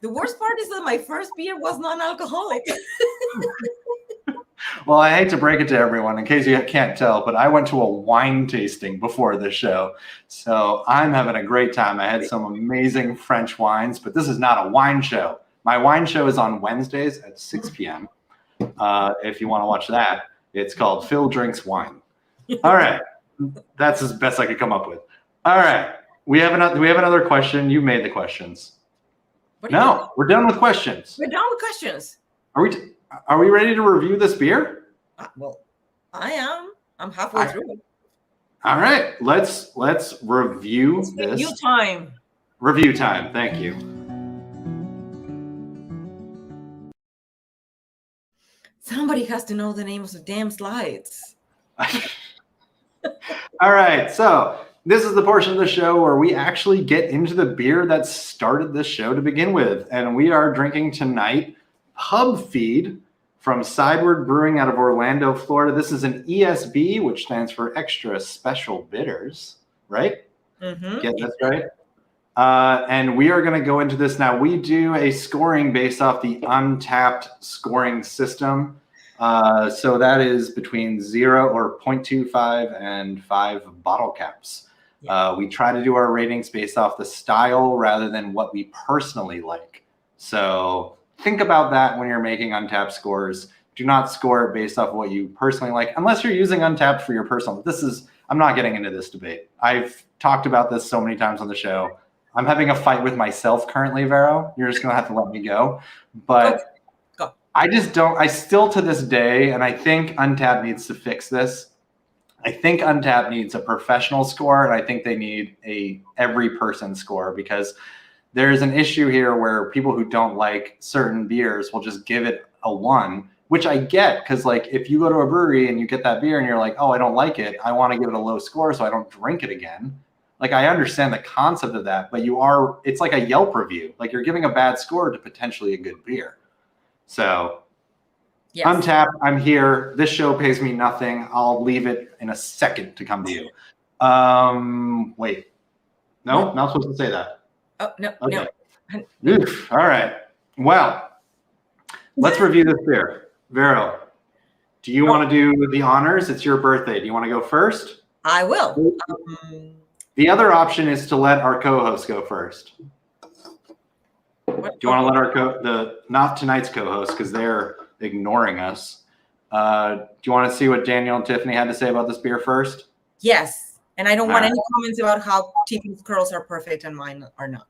The worst part is that my first beer was non-alcoholic. Well, I hate to break it to everyone in case you can't tell, but I went to a wine tasting before this show. So I'm having a great time. I had some amazing French wines, but this is not a wine show. My wine show is on Wednesdays at 6 p.m. If you want to watch that, it's called Phil Drinks Wine. All right. That's as best I could come up with. All right. Do we have another question? You made the questions. No, we're done with questions. We're done with questions. Are we ready to review this beer? Well, I am. I'm halfway through it. All right, let's review this. Review time. Review time. Thank you. Somebody has to know the names of damn slides. All right, so this is the portion of the show where we actually get into the beer that started this show to begin with, and we are drinking tonight Pub Feed from Sideward Brewing out of Orlando, Florida. This is an ESB, which stands for Extra Special Bitters, right? Mm-hmm. Get this right? And we are going to go into this now. We do a scoring based off the untapped scoring system. So that is between 0 or 0.25 and 5 bottle caps. We try to do our ratings based off the style rather than what we personally like. So think about that when you're making untapped scores. Do not score it based off of what you personally like, unless you're using untapped for your personal. I'm not getting into this debate. I've talked about this so many times on the show. I'm having a fight with myself currently, Vero. You're just going to have to let me go. But Go. I still to this day, and I think Untappd needs to fix this. I think Untappd needs a professional score, and I think they need a every person score, because there's an issue here where people who don't like certain beers will just give it a 1, which I get, because like if you go to a brewery and you get that beer and you're like, oh, I don't like it, I want to give it a low score so I don't drink it again. Like, I understand the concept of that, but it's like a Yelp review. Like, you're giving a bad score to potentially a good beer. So Yes. Untappd, I'm here. This show pays me nothing. I'll leave it in a second to come to you. Wait. No, not supposed to say that. Oh, no, Okay. no. Oof. All right. Well, let's review this beer. Vero, do you want to do the honors? It's your birthday. Do you want to go first? I will. The other option is to let our co-host go first. Do you want to let our not tonight's co-host, because they're ignoring us. Do you want to see what Daniel and Tiffany had to say about this beer first? Yes. And I don't want All any comments about how Tiffany's curls are perfect and mine are not.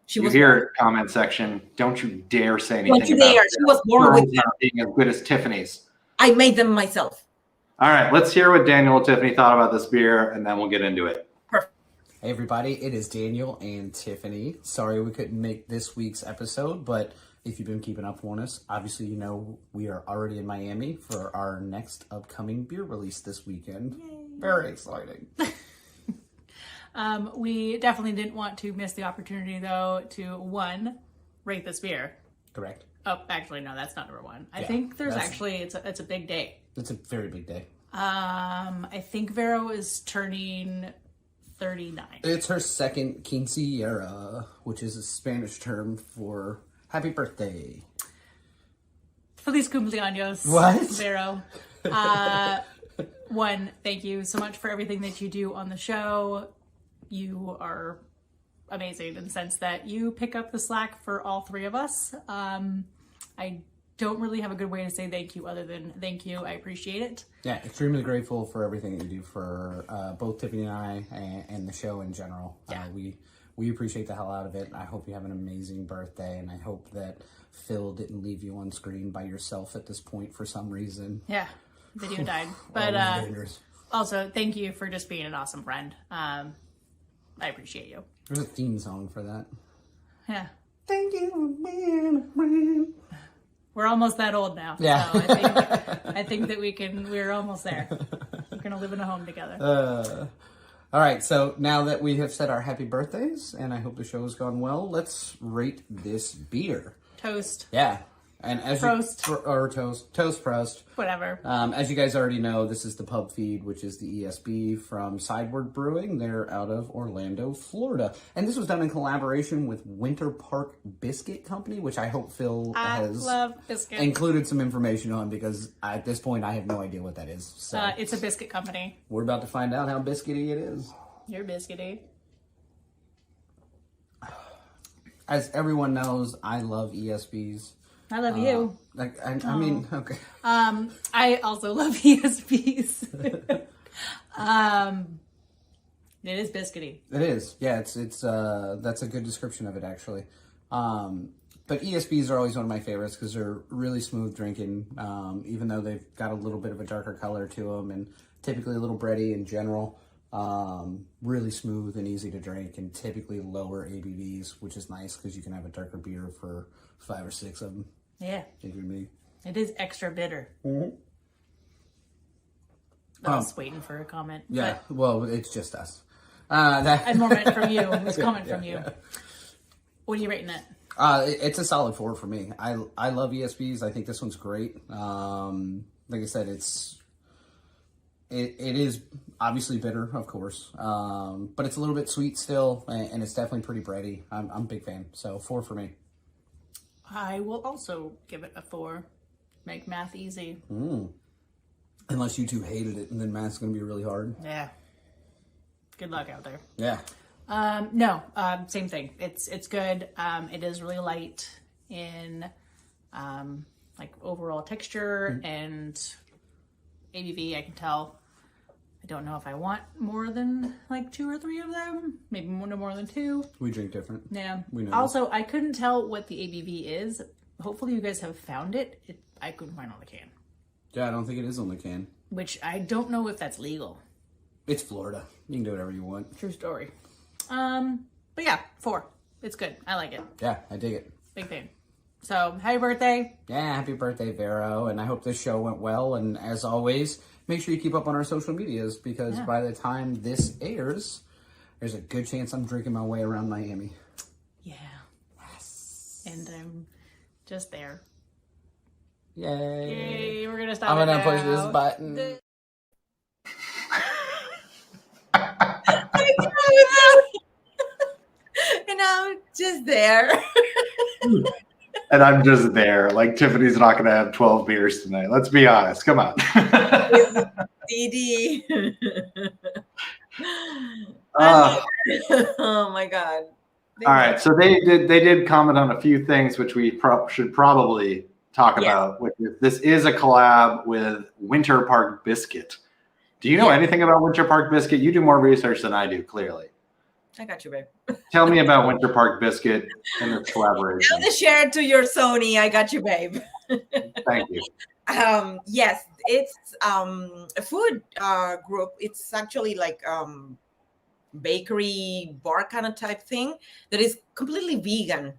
You hear it, comment section. Don't you dare say anything. Don't you dare. She was born with them. Being as good as Tiffany's. I made them myself. All right, let's hear what Daniel and Tiffany thought about this beer, and then we'll get into it. Perfect. Hey everybody, it is Daniel and Tiffany. Sorry we couldn't make this week's episode, but if you've been keeping up on us, obviously you know we are already in Miami for our next upcoming beer release this weekend. Yay. Very exciting. We definitely didn't want to miss the opportunity, though, to rate this beer. Correct. Oh, actually, no, that's not number one. I think there's actually it's a big day. It's a very big day. I think Vero is turning 39. It's her second quinceañera, which is a Spanish term for happy birthday. Feliz cumpleaños, what? Vero. Thank you so much for everything that you do on the show. You are amazing in the sense that you pick up the slack for all three of us. I don't really have a good way to say thank you other than thank you. I appreciate it. Yeah, extremely grateful for everything that you do for both Tiffany and I and the show in general. Yeah. We appreciate the hell out of it. I hope you have an amazing birthday, and I hope that Phil didn't leave you on screen by yourself at this point for some reason. Yeah, video died. But also, thank you for just being an awesome friend. I appreciate you. There's a theme song for that. Yeah. Thank you for being a friend. We're almost that old now. Yeah. So I think that we're almost there. We're going to live in a home together. All right. So now that we have said our happy birthdays, and I hope the show has gone well, let's rate this beer. Toast. Yeah. And as Prost. Toast, Prost. Whatever. As you guys already know, this is the Pub Feed, which is the ESB from Sideward Brewing. They're out of Orlando, Florida. And this was done in collaboration with Winter Park Biscuit Company, which I hope Phil has love biscuits. included some information on, because at this point I have no idea what that is. So it's a biscuit company. we're about to find out how biscuity it is. You're biscuity. As everyone knows, I love ESBs. I love you. I mean, okay. I also love ESBs. It is biscuity. It is. Yeah, it's that's a good description of it, actually. But ESBs are always one of my favorites because they're really smooth drinking, even though they've got a little bit of a darker color to them and typically a little bready in general. Really smooth and easy to drink, and typically lower ABVs, which is nice because you can have a darker beer for 5 or 6 of them. Yeah. If you're me. It is extra bitter. Mm-hmm. I was waiting for a comment. Yeah, well, it's just us. I more meant from you. It was coming from you. What are you rating it? It's a solid 4 for me. I love ESBs. I think this one's great. Like I said, it is obviously bitter, of course, but it's a little bit sweet still, and it's definitely pretty bready. I'm a big fan, so 4 for me. I will also give it a 4. Make math easy. Unless you two hated it, and then math's going to be really hard. Yeah. Good luck out there. Yeah. No, same thing. It's good. It is really light in like overall texture and ABV. I can tell. I don't know if I want more than like 2 or 3 of them. Maybe no more than 2. We drink different. Yeah. We know. Also, I couldn't tell what the ABV is. Hopefully, you guys have found it. I couldn't find it on the can. Yeah, I don't think it is on the can. Which I don't know if that's legal. It's Florida. You can do whatever you want. True story. But yeah, 4. It's good. I like it. Yeah, I dig it. Big fan. So, happy birthday. Yeah, happy birthday, Vero. And I hope this show went well. And as always, make sure you keep up on our social medias, because by the time this airs, there's a good chance I'm drinking my way around Miami. Yeah. Yes. And I'm just there. Yay. Yay, we're gonna stop. I'm gonna it push this now. button. And I'm just there. And I'm just there. Like, Tiffany's not going to have 12 beers tonight. Let's be honest. Come on. DD. Oh my God. All right. So they did comment on a few things which we should probably talk about. Which is, this is a collab with Winter Park Biscuit. Do you know anything about Winter Park Biscuit? You do more research than I do, clearly. I got you, babe. Tell me about Winter Park Biscuit and this collaboration. Now to share it to your Sony. I got you, babe. Thank you. Yes, it's a food group. It's actually like bakery bar kind of type thing that is completely vegan.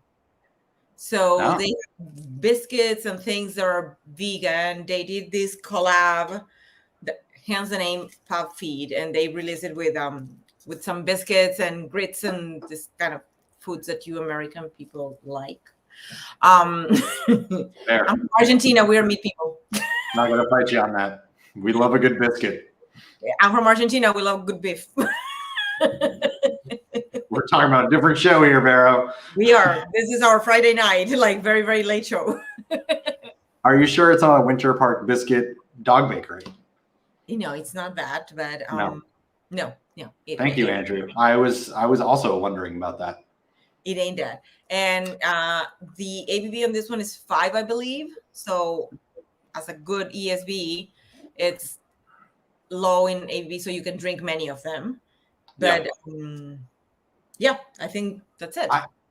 So they have biscuits and things that are vegan. They did this collab, hence the name Pub Feed, and they released it with some biscuits and grits and this kind of foods that you American people like. I'm from Argentina. We're meat people. Not gonna fight you on that. We love a good biscuit. I'm from Argentina. We love good beef. We're talking about a different show here, Vero. We are. This is our Friday night, like very, very late show. Are you sure it's not a Winter Park Biscuit dog bakery? It's not that, but no. Thank you, Andrew. I was also wondering about that. It ain't that. And the ABV on this one is 5, I believe. So as a good ESB, it's low in ABV, so you can drink many of them. But I think that's it.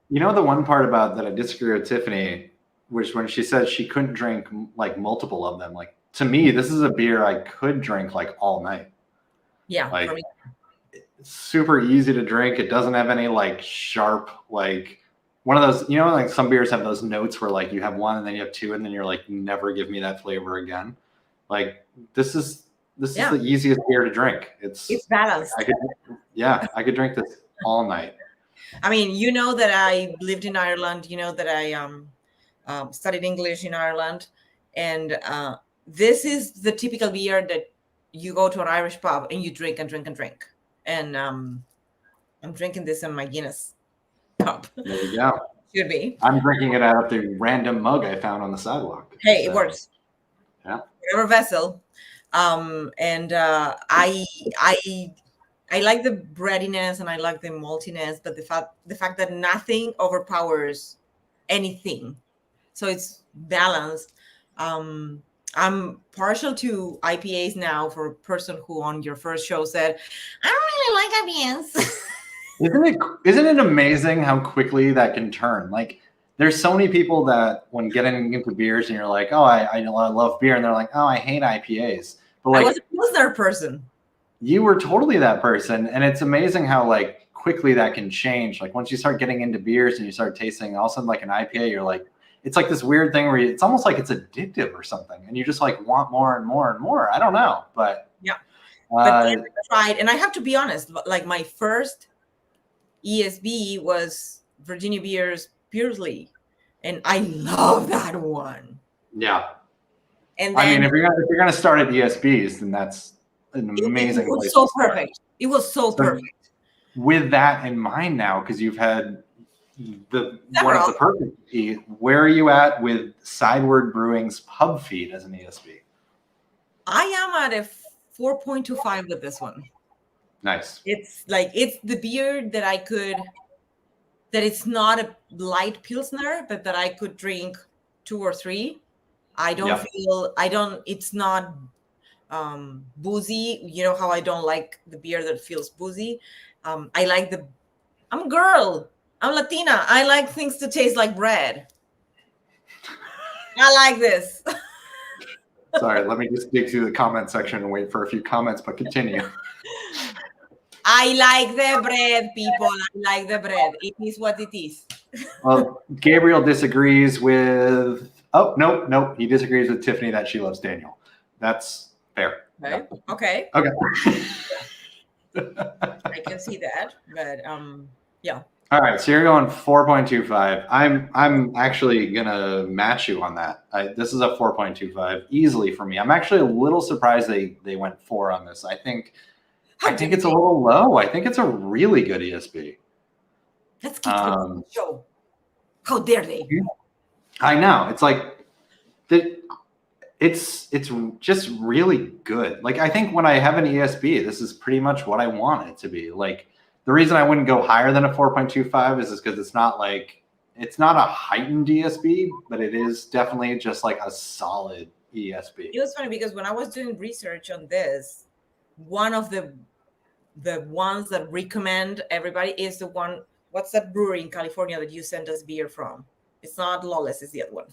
The one part about that I disagree with Tiffany, which when she said she couldn't drink like multiple of them, like to me, this is a beer I could drink like all night. Yeah. Like, for me. it's super easy to drink. It doesn't have any like sharp, like one of those, like some beers have those notes where like you have one and then you have two and then you're like, never give me that flavor again. Like this is the easiest beer to drink. It's balanced. I could drink this all night. I mean, that I lived in Ireland, that I studied English in Ireland. And this is the typical beer that you go to an Irish pub and you drink and drink and drink. And I'm drinking this in my Guinness cup. There you go. Should be. I'm drinking it out of the random mug I found on the sidewalk. Hey, it works. Yeah. Whatever vessel. And I like the breadiness and I like the maltiness, but the fact that nothing overpowers anything, so it's balanced. I'm partial to IPAs now. For a person who on your first show said, I don't really like IPAs. Isn't it amazing how quickly that can turn? Like, there's so many people that when getting into beers and you're like, oh, I love beer, and they're like, oh, I hate IPAs. But like, I was a Pilsner person. You were totally that person, and it's amazing how like quickly that can change. Like once you start getting into beers and you start tasting, all of a sudden like an IPA, you're like, it's like this weird thing where it's almost like it's addictive or something, and you just like want more and more and more. I don't know, but yeah. But I tried, and I have to be honest. Like my first ESB was Virginia Beer's Purely, and I love that one. Yeah. And then, I mean, if you're gonna start at ESBs, then that's an amazing. It was so perfect. It was so perfect. With that in mind now, because you've had one of the perfect. Where are you at with Sideward Brewing's Pub Feed as an ESB? I am at a 4.25 with this one. Nice. It's the beer that it's not a light Pilsner, but that I could drink 2 or 3. It's not boozy. You know how I don't like the beer that feels boozy. I'm a girl. I'm Latina. I like things to taste like bread. I like this. Sorry, let me just dig through the comment section and wait for a few comments, but continue. I like the bread, people. I like the bread. It is what it is. Well, Gabriel disagrees with... Oh, nope. He disagrees with Tiffany that she loves Daniel. That's fair. Okay. Yeah. Okay. Okay. I can see that, but yeah. All right, so you're going 4.25. I'm actually gonna match you on that. This is a 4.25 easily for me. I'm actually a little surprised they went 4 on this. I think it's a little low. I think it's a really good ESB. Let's keep the show. How dare they? I know. It's like it's just really good. Like I think when I have an ESB, this is pretty much what I want it to be. Like the reason I wouldn't go higher than a 4.25 is because it's not a heightened ESB, but it is definitely just like a solid ESB. It was funny because when I was doing research on this, one of the ones that recommend everybody is the one. What's that brewery in California that you sent us beer from? It's not Lawless, it's the other one.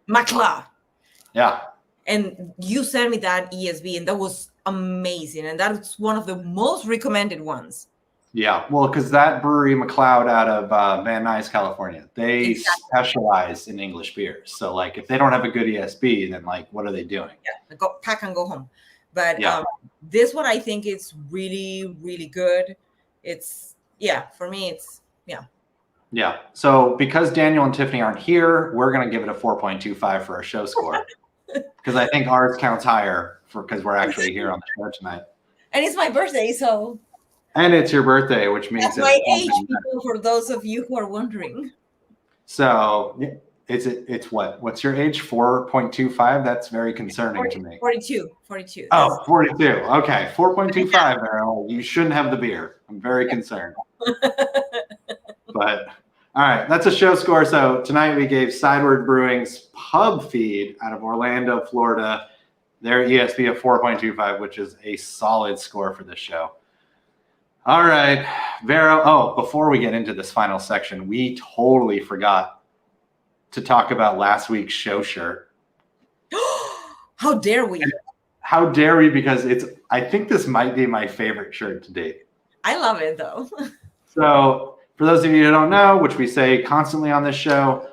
McLeod. Yeah. And you sent me that ESB, and that was amazing. And that's one of the most recommended ones. Yeah, well, because that brewery, McLeod, out of Van Nuys, California, they specialize in English beers. So, like, if they don't have a good ESB, then, like, what are they doing? Yeah, go pack and go home. But this one, I think it's really, really good. It's, for me, it's, Yeah. So, because Daniel and Tiffany aren't here, we're going to give it a 4.25 for our show score. Because I think ours counts higher because we're actually here on the show tonight. And it's my birthday, so. And it's your birthday, which means that's my age, people, for those of you who are wondering. So it's what? What's your age? 4.25? That's very concerning to me. 42. Oh, 42. Okay. 4.25, Vero. You shouldn't have the beer. I'm very concerned. But all right, that's a show score. So tonight we gave Sideward Brewing's Pub Feed out of Orlando, Florida, their ESB of 4.25, which is a solid score for this show. All right, Vero. Oh, before we get into this final section, we totally forgot to talk about last week's show shirt. How dare we? How dare we? Because I think this might be my favorite shirt to date. I love it, though. So for those of you who don't know, which we say constantly on this show,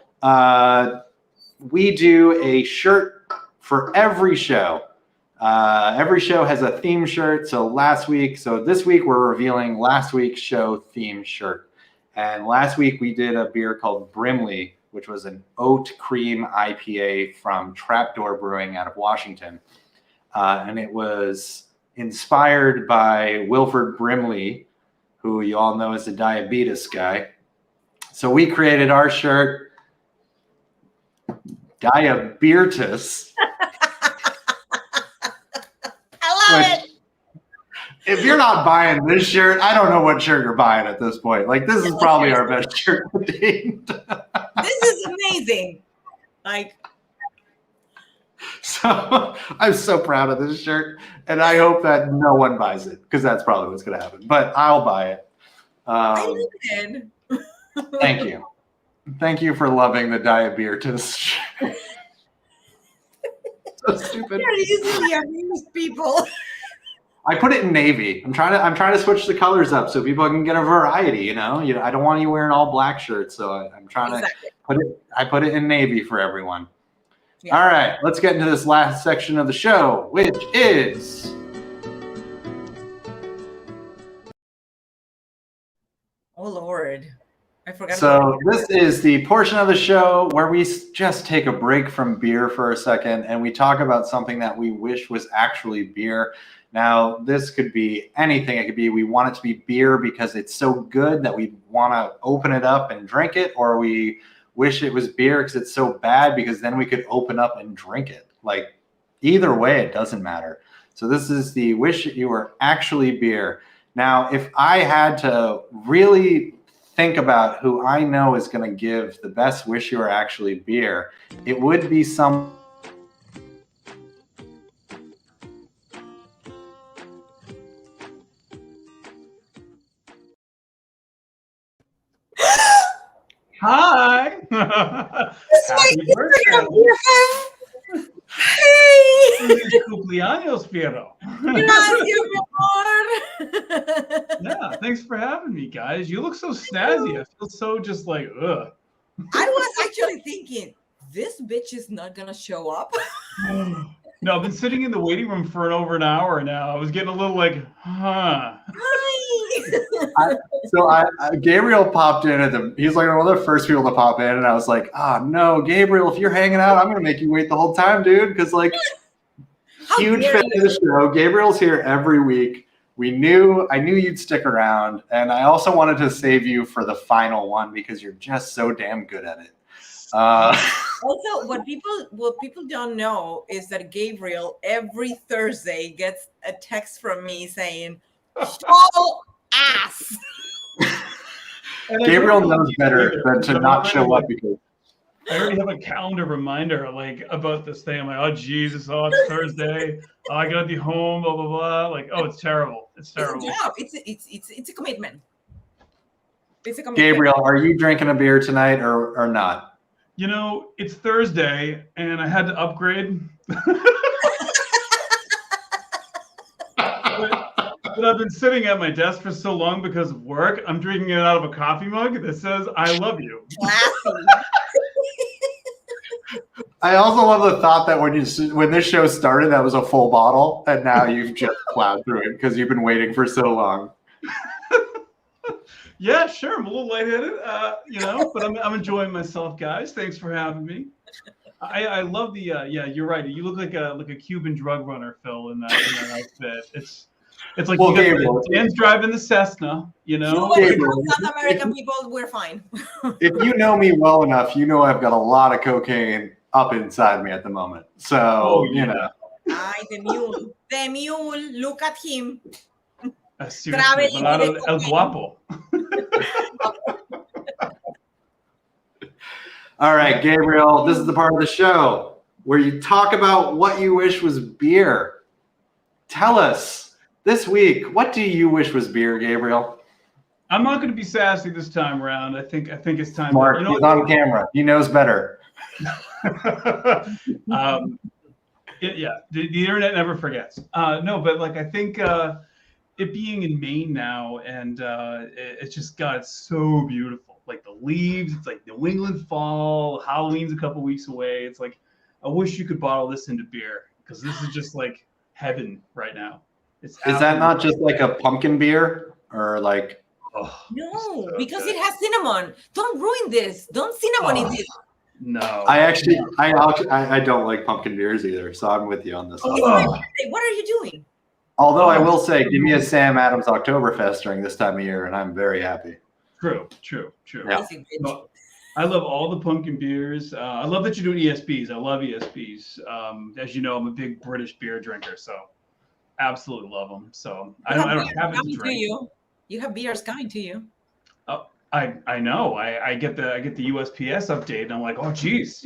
we do a shirt for every show. Every show has a theme shirt. So this week we're revealing last week's show theme shirt. And last week we did a beer called Brimley, which was an oat cream IPA from Trapdoor Brewing out of Washington. And it was inspired by Wilford Brimley, who you all know is the diabetes guy. So we created our shirt, Diabetes. I love it. If you're not buying this shirt, I don't know what shirt you're buying at this point. Like, this is probably our best shirt to date. This is amazing. Like, so I'm so proud of this shirt, and I hope that no one buys it, because that's probably what's going to happen. But I'll buy it. I love it. Thank you. Thank you for loving the diabetes shirt. So stupid. You're easily amused people. I put it in navy. I'm trying to switch the colors up so people can get a variety. You know, I don't want you wearing all black shirts, so I'm trying to put it in navy for everyone. Yeah. All right, let's get into this last section of the show, which is oh Lord, I forgot. So this is the portion of the show where we just take a break from beer for a second and we talk about something that we wish was actually beer. Now, this could be anything. It could be we want it to be beer because it's so good that we want to open it up and drink it, or we wish it was beer because it's so bad because then we could open up and drink it. Like, either way, it doesn't matter. So this is the wish you were actually beer. Now, if I had to really think about who I know is going to give the best wish you were actually beer, it would be some. Hi. Happy birthday. Hey. Cumpleaños, Vero. Gracias, mi amor. Yeah, thanks for having me, guys. You look so snazzy. I feel so just like, ugh. I was actually thinking, this bitch is not going to show up. No, I've been sitting in the waiting room for over an hour now. I was getting a little like, huh. Hi. Gabriel popped in he's like one of the first people to pop in, and I was like, oh no, Gabriel, if you're hanging out, I'm gonna make you wait the whole time, dude. Because like, huge fan of the show. Gabriel's here every week. I knew you'd stick around, and I also wanted to save you for the final one because you're just so damn good at it. Also, what people don't know is that Gabriel every Thursday gets a text from me saying, "Show ass." Gabriel knows better than to not show up because I already have a calendar reminder like about this thing. I'm like, oh Jesus, it's Thursday. Oh, I gotta be home. Blah blah blah. Like, oh, it's terrible. It's terrible. It's a job. It's a commitment. It's a commitment. Gabriel, are you drinking a beer tonight or not? You know, it's Thursday, and I had to upgrade. But I've been sitting at my desk for so long because of work. I'm drinking it out of a coffee mug that says "I love you." I also love the thought that when this show started, that was a full bottle, and now you've just plowed through it because you've been waiting for so long. Yeah, sure. I'm a little lightheaded, but I'm enjoying myself, guys. Thanks for having me. I love the yeah. You're right. You look like a Cuban drug runner, Phil, in that outfit. It's like Dan's driving the Cessna, South American people, we're fine. If you know me well enough, you know I've got a lot of cocaine up inside me at the moment. So, the mule, look at him. El guapo. All right, Gabriel, this is the part of the show where you talk about what you wish was beer. Tell us. This week, what do you wish was beer, Gabriel? I'm not going to be sassy this time around. I think it's time. Mark, he's on camera. He knows better. The internet never forgets. No, but like I think it being in Maine now, and it's just it's so beautiful. Like the leaves, it's like New England fall. Halloween's a couple weeks away. It's like I wish you could bottle this into beer because this is just like heaven right now. Is that not just like a pumpkin beer or like? No, so because it has cinnamon. Don't ruin this. Don't cinnamon in this. No. I don't like pumpkin beers either, so I'm with you on this. What are you doing? Although I will say, give me a Sam Adams Oktoberfest during this time of year, and I'm very happy. True. Yeah. No, I love all the pumpkin beers. I love that you're doing ESBs. I love ESBs. As you know, I'm a big British beer drinker, so absolutely love them. So I don't have it to drink. You have beers coming to you. Oh, I know. I get the USPS update, and I'm like, oh, geez,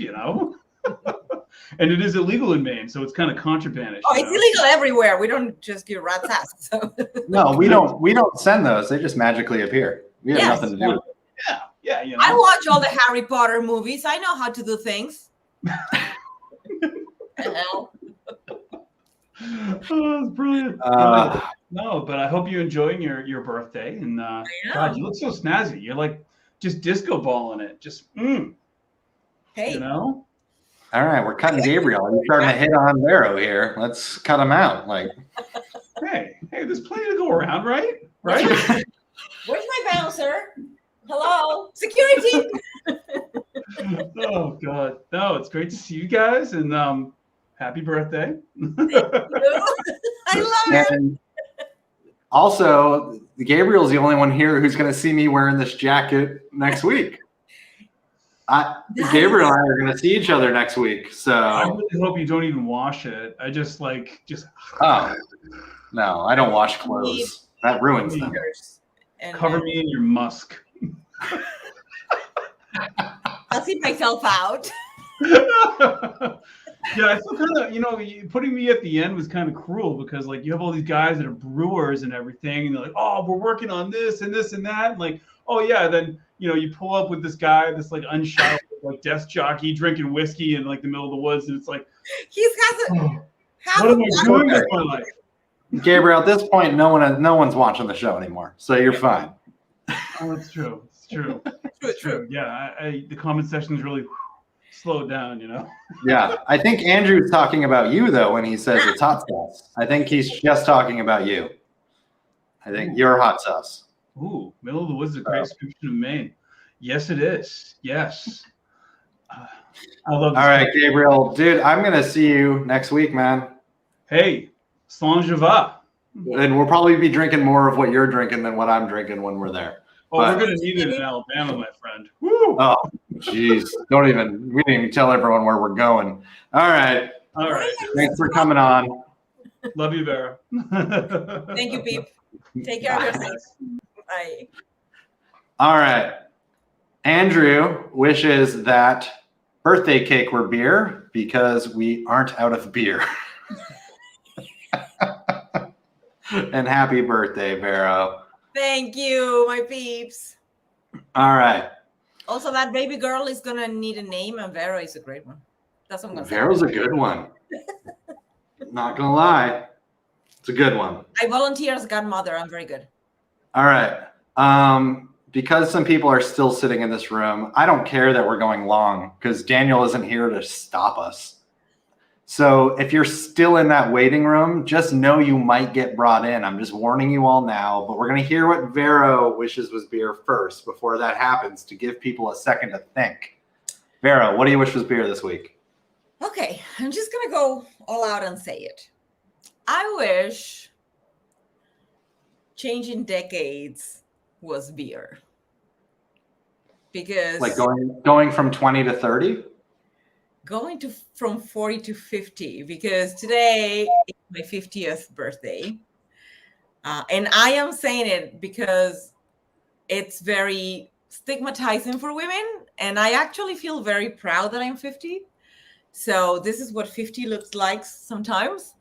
And it is illegal in Maine, so it's kind of contrabandish. Oh, it's illegal everywhere. We don't just give rat's ass. So. No, we don't send those. They just magically appear. We have nothing to do with it. Yeah. I watch all the Harry Potter movies. I know how to do things. Oh, it's brilliant. No, but I hope you're enjoying your birthday. And God, you look so snazzy. You're like just disco balling it. Just Hey. All right, we're cutting Gabriel. You're starting to hit on Vero here. Let's cut him out. Like, hey, there's plenty to go around, right? Right? Where's my bouncer? Hello, security. Oh God, no! It's great to see you guys, and happy birthday. I love it. Also, Gabriel's the only one here who's going to see me wearing this jacket next week. Gabriel and I are going to see each other next week. So I really hope you don't even wash it. I just. Oh no, I don't wash clothes. That ruins them. Cover me in your musk. I'll see myself out. Yeah, I feel kind of, putting me at the end was kind of cruel because, like, you have all these guys that are brewers and everything, and they're like, oh, we're working on this and this and that. And, like, oh, yeah, then, you pull up with this guy, this, like, unshot, like, desk jockey drinking whiskey in, like, the middle of the woods, and it's like, what am I doing with my life? Gabriel, at this point, no one's watching the show anymore, so you're fine. Oh, it's true. It's true. It's true. Yeah, the comment section is really slowed down, Yeah, I think Andrew's talking about you though when he says it's hot sauce. I think he's just talking about you. I think you're hot sauce. Ooh, middle of the woods is a great description of Maine. Yes, it is. Yes. I love this. All right, Gabriel, dude, I'm going to see you next week, man. Hey, Slange va. And we'll probably be drinking more of what you're drinking than what I'm drinking when we're there. Oh, we're going to need it in Alabama, my friend. Woo! Oh, jeez. We didn't even tell everyone where we're going. All right. All right. Thanks for coming on. Love you, Vero. Thank you, Beep. Take care of yourself. Bye. All right. Andrew wishes that birthday cake were beer because we aren't out of beer. And happy birthday, Vero. Thank you, my peeps. All right. Also, that baby girl is gonna need a name, and Vero is a great one. That's what I'm gonna say. Vero's a good one. Not gonna lie. It's a good one. I volunteer as godmother. I'm very good. All right. Because some people are still sitting in this room, I don't care that we're going long because Daniel isn't here to stop us. So if you're still in that waiting room, just know you might get brought in. I'm just warning you all now, but we're going to hear what Vero wishes was beer first before that happens to give people a second to think. Vero, what do you wish was beer this week? Okay, I'm just going to go all out and say it. I wish changing decades was beer. Because like going from 20 to 30? Going from 40 to 50, because today is my 50th birthday. And I am saying it because it's very stigmatizing for women. And I actually feel very proud that I'm 50. So this is what 50 looks like sometimes.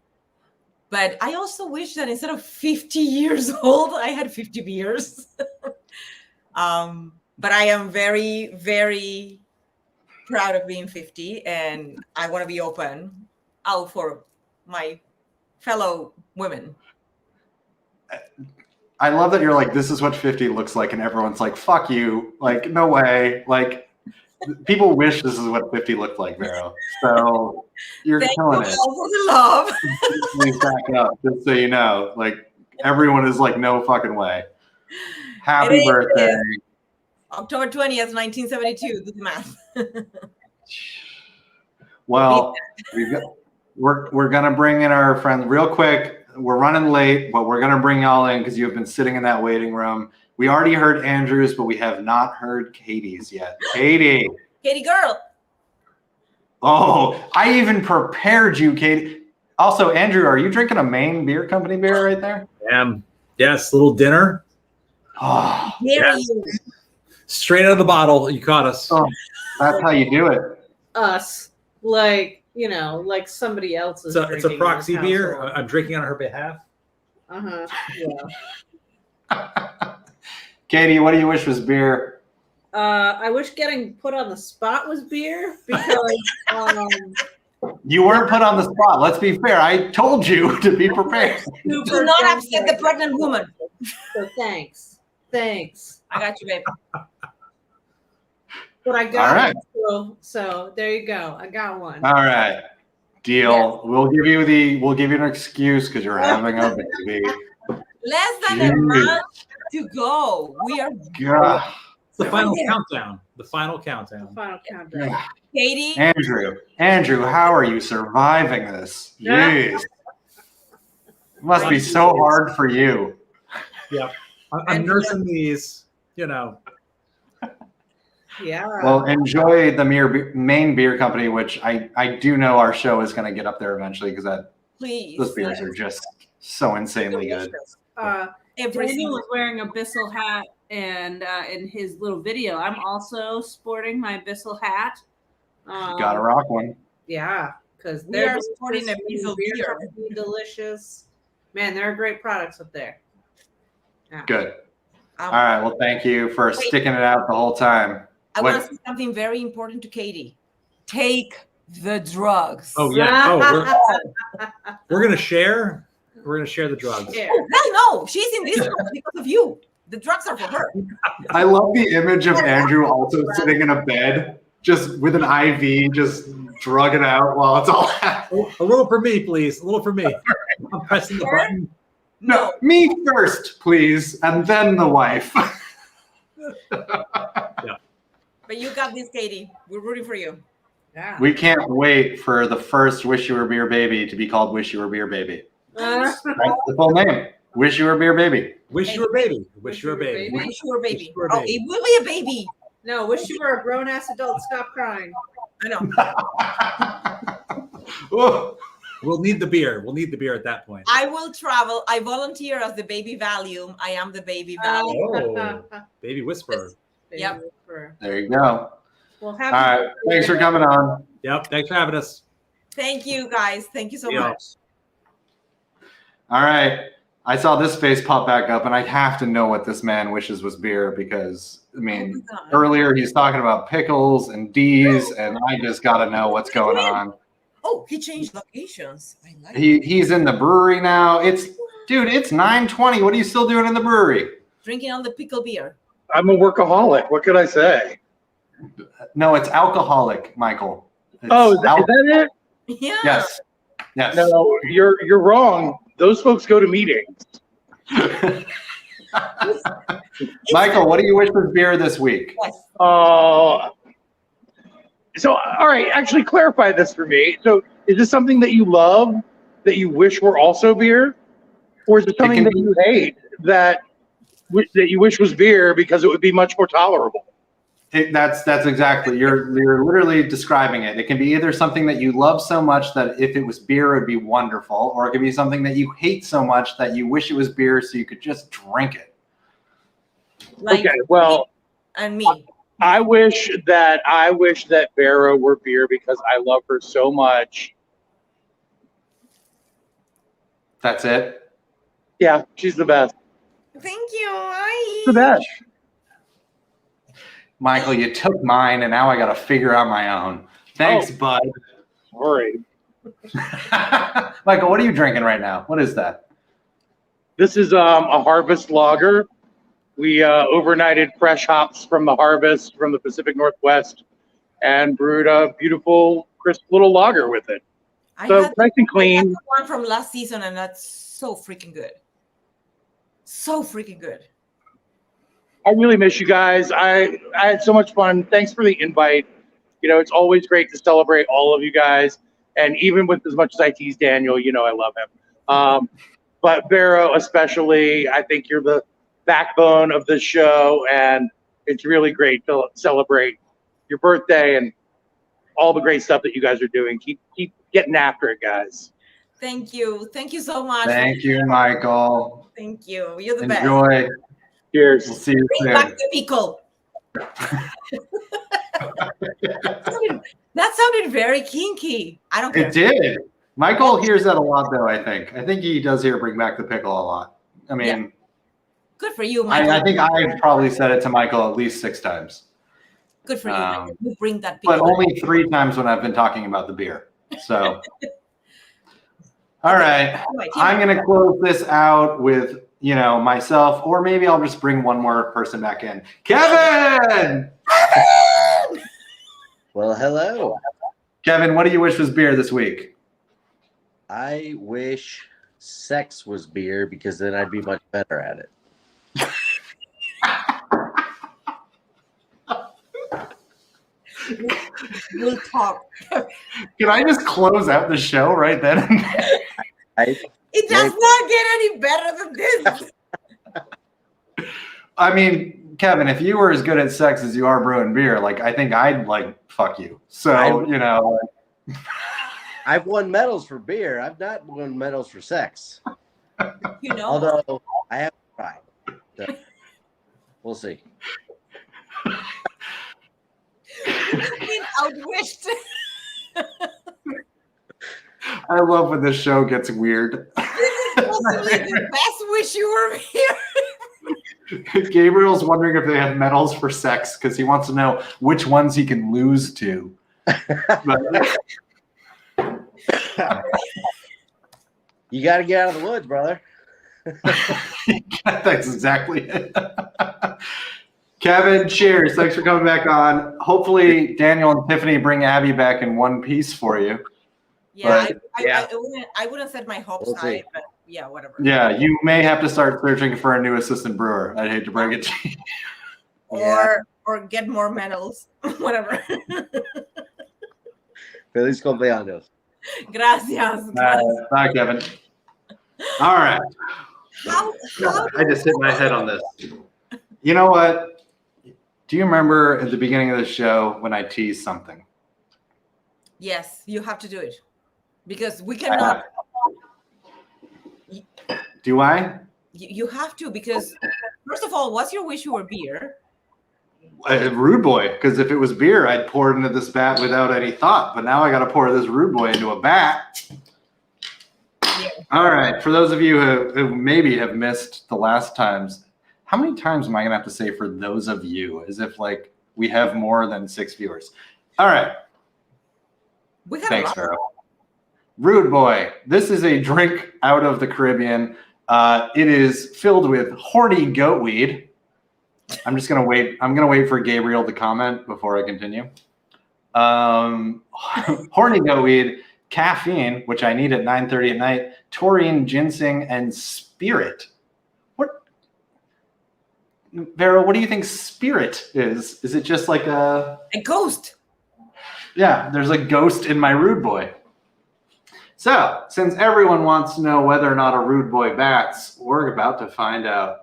But I also wish that instead of 50 years old, I had 50 beers. But I am very, very proud of being 50, and I want to be open out for my fellow women. I love that you're like, this is what 50 looks like, and everyone's like, fuck you. Like, no way. Like, people wish this is what 50 looked like, Vero. So you're killing it. Thank you all for the love. Please back up, just so you know. Like, everyone is like, no fucking way. Happy birthday. October 20th, 1972. Do the math. Well, we're going to bring in our friends real quick. We're running late, but we're going to bring y'all in because you've been sitting in that waiting room. We already heard Andrew's, but we have not heard Katie's yet. Katie. Katie girl. Oh, I even prepared you, Katie. Also, Andrew, are you drinking a Maine Beer Company beer right there? Yes, little dinner. Oh, yes. Straight out of the bottle. You caught us. Oh, that's how you do it. Us, like, you know, like somebody else is. It's a proxy beer. I'm drinking on her behalf. Yeah. Katie, what do you wish was beer? I wish getting put on the spot was beer because you weren't put on the spot. Let's be fair. I told you to be prepared. Do not upset the pregnant woman. So thanks. I got you, babe. But I got all right. one, so there you go. I got one. All right. Deal. Yeah. We'll give you an excuse because you're having a baby. Less than a month to go. We are God. It's the final countdown. The final countdown. Yeah. Katie. Andrew, how are you surviving this? Jeez. It must be so hard for you. Yeah. I'm nursing these, you know. Yeah. Well, enjoy the Maine Beer Company, which I do know our show is going to get up there eventually because those beers are just so insanely good. Daniel was wearing a Bissell hat, and in his little video, I'm also sporting my Bissell hat. Gotta rock one. Yeah, because they're sporting a Bissell beer. Delicious. Man, there are great products up there. Yeah. Good. All right. Well, thank you for sticking it out the whole time. I want to say something very important to Katie. Take the drugs. Oh, yeah. Oh, we're going to share. We're going to share the drugs. No. She's in this room because of you. The drugs are for her. I love the image of Andrew also sitting in a bed, just with an IV, just drug it out while it's all happening. A little for me, please. A little for me. I'm pressing the button. No, me first, please, and then the wife. But you got this, Katie. We're rooting for you. Yeah. We can't wait for the first Wish You Were Beer Baby to be called Wish You Were Beer Baby. That's the full name. Wish You Were Beer Baby. Wish you were a baby. Wish you were a baby. Wish you were a baby. Wish you were a Oh, baby. it will be a baby. No, wish you were a grown ass adult. Stop crying. I know. Whoa. We'll need the beer. We'll need the beer at that point. I will travel. I volunteer as the baby Valium. I am the baby Valium. Oh, baby whisperer. Yep. There you go. Well, All right. Thanks for coming on. Yep. Thanks for having us. Thank you, guys. Thank you so Yeah. much. All right. I saw this face pop back up, and I have to know what this man wishes was beer because, I mean, earlier he's talking about pickles and D's, and I just got to know what's going on. Oh, he changed locations. I like He's in the brewery now. Dude, it's 9:20. What are you still doing in the brewery? drinking on the pickle beer. I'm a workaholic. What could I say? No, it's alcoholic, Michael. It's Is that it? Yeah. Yes. Yes. No, you're wrong. Those folks go to meetings. Michael, what do you wish was beer this week? So, all right, actually clarify this for me. So, is this something that you love, that you wish were also beer? Or is it something that you hate, that you wish was beer because it would be much more tolerable? That's exactly, you're literally describing it. It can be either something that you love so much that if it was beer, it would be wonderful, or it could be something that you hate so much that you wish it was beer so you could just drink it. Like okay, well, and me. I wish that Vero were beer because I love her so much. That's it? Yeah, she's the best. Thank you. Hi. The best. Michael, you took mine, and now I got to figure out my own. Thanks, bud. Sorry. Michael, what are you drinking right now? What is that? This is a harvest lager. We overnighted fresh hops from the harvest from the Pacific Northwest and brewed a beautiful, crisp little lager with it. So nice and I clean. had the one from last season, and that's so freaking good. So freaking good. I really miss you guys. I had so much fun. Thanks for the invite. You know, it's always great to celebrate all of you guys. And even with as much as I tease Daniel, you know I love him. But Vero especially, I think you're the backbone of the show, and it's really great to celebrate your birthday and all the great stuff that you guys are doing. Keep getting after it, guys. Thank you. Thank you so much. Thank you, Michael. Thank you. You're the best. Enjoy. Cheers. We'll see you Bring soon. back the pickle. That sounded very kinky. I don't care. It did. Michael hears that a lot, though, I think. I think he does hear bring back the pickle a lot. I mean, Yeah. Good for you, Michael. I think I've probably said it to Michael at least 6 times. Good for you, Michael. You bring that pickle. But only 3 times when I've been talking about the beer. So, all right. I'm going to close this out with, myself, or maybe I'll just bring one more person back in. Kevin! Well, hello. Kevin, what do you wish was beer this week? I wish sex was beer because then I'd be much better at it. We'll talk. Can I just close out the show right then and there? It does not get any better than this. I mean, Kevin, if you were as good at sex as you are brewing beer, I think I'd fuck you. So, I've won medals for beer. I've not won medals for sex. Although I haven't tried. So, we'll see. Outwished. I love when this show gets weird. This is possibly the best wish you were here. Gabriel's wondering if they have medals for sex because he wants to know which ones he can lose to. You got to get out of the woods, brother. That's exactly it. Kevin, cheers. Thanks for coming back on. Hopefully, Daniel and Tiffany bring Abby back in one piece for you. Yeah, I wouldn't set my hopes high, but yeah, whatever. Yeah, you may have to start searching for a new assistant brewer. I'd hate to break it to you. Or get more medals, whatever. Feliz cumpleaños. Gracias. Bye, Kevin. All right. How I just hit my head on this. You know what? Do you remember at the beginning of the show when I teased something? Yes, you have to do it because we cannot. Do I? You have to because first of all, what's your wish you were beer? Rude Boy, because if it was beer, I'd pour it into this vat without any thought. But now I got to pour this Rude Boy into a vat. Yeah. All right. For those of you who maybe have missed the last times, how many times am I going to have to say for those of you as if like we have more than 6 viewers? All right. Thanks, Vero. Rude Boy. This is a drink out of the Caribbean. It is filled with horny goat weed. I'm just gonna wait. I'm gonna wait for Gabriel to comment before I continue. Horny goat weed, caffeine, which I need at 9:30 at night, taurine, ginseng, and spirit. What, Vero? What do you think spirit is? Is it just like a ghost? Yeah, there's a ghost in my Rude Boy. So, since everyone wants to know whether or not a Rude Boy bats, we're about to find out.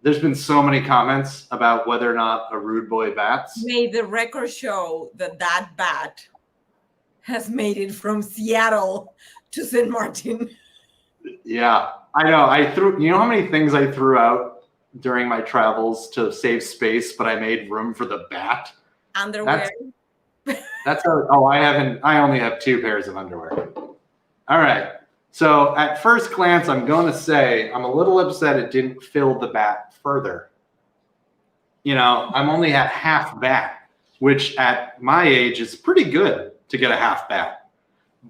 There's been so many comments about whether or not a Rude Boy bats. May the record show that that bat has made it from Seattle to St. Martin. Yeah, I know. You know how many things I threw out during my travels to save space, but I made room for the bat? Underwear. I only have 2 pairs of underwear. All right. So at first glance, I'm going to say I'm a little upset it didn't fill the bat further. You know, I'm only at half bat, which at my age is pretty good to get a half bat.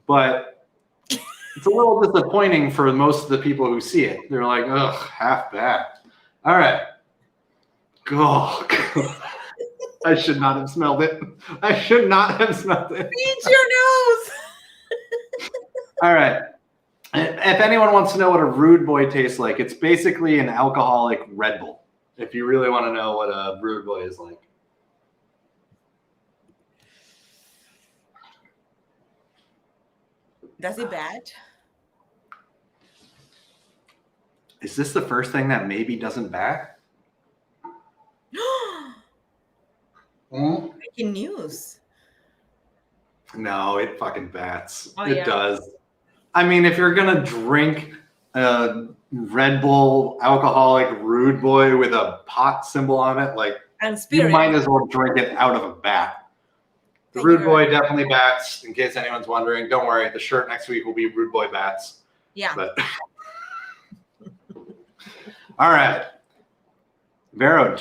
But it's a little disappointing for most of the people who see it. They're like, ugh, half bat. All right. Oh, God. I should not have smelled it. I should not have smelled it. Eat your nose. All right. If anyone wants to know what a Rude Boy tastes like, it's basically an alcoholic Red Bull. If you really want to know what a Rude Boy is like. Does it bad? Is this the first thing that maybe doesn't bat? Breaking news. No, it fucking bats. Oh, it does. I mean, if you're going to drink a Red Bull alcoholic Rude Boy with a pot symbol on it, like, you might as well drink it out of a bat. The Rude Boy definitely bats, in case anyone's wondering. Don't worry, the shirt next week will be Rude Boy bats. Yeah. But all right. Vero,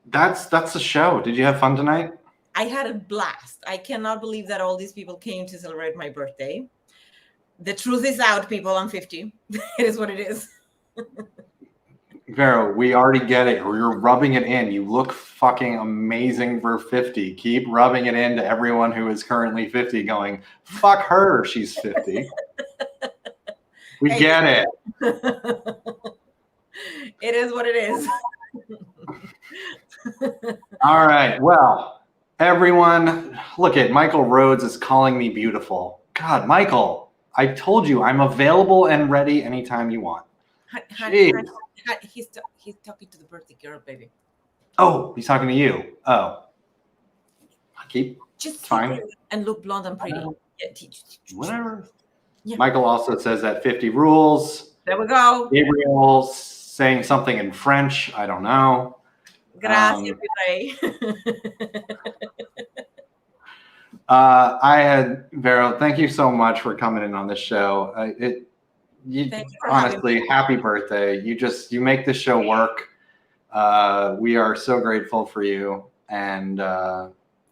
that's the show. Did you have fun tonight? I had a blast. I cannot believe that all these people came to celebrate my birthday. The truth is out, people. I'm 50. It is what it is. Vero, we already get it. You're rubbing it in. You look fucking amazing for 50. Keep rubbing it into everyone who is currently 50 going, fuck her, she's 50. We get it. It is what it is. All right. Well, everyone, look at Michael Rhodes is calling me beautiful. God, Michael, I told you I'm available and ready anytime you want. He's talking to the birthday girl, baby. Oh, he's talking to you. Oh. Just fine. And look blonde and pretty. Whatever. Yeah. Michael also says that 50 rules. There we go. Gabriel saying something in French. I don't know. Gracias, Vero, thank you so much for coming in on this show. Honestly, happy birthday. You make this show work. We are so grateful for you and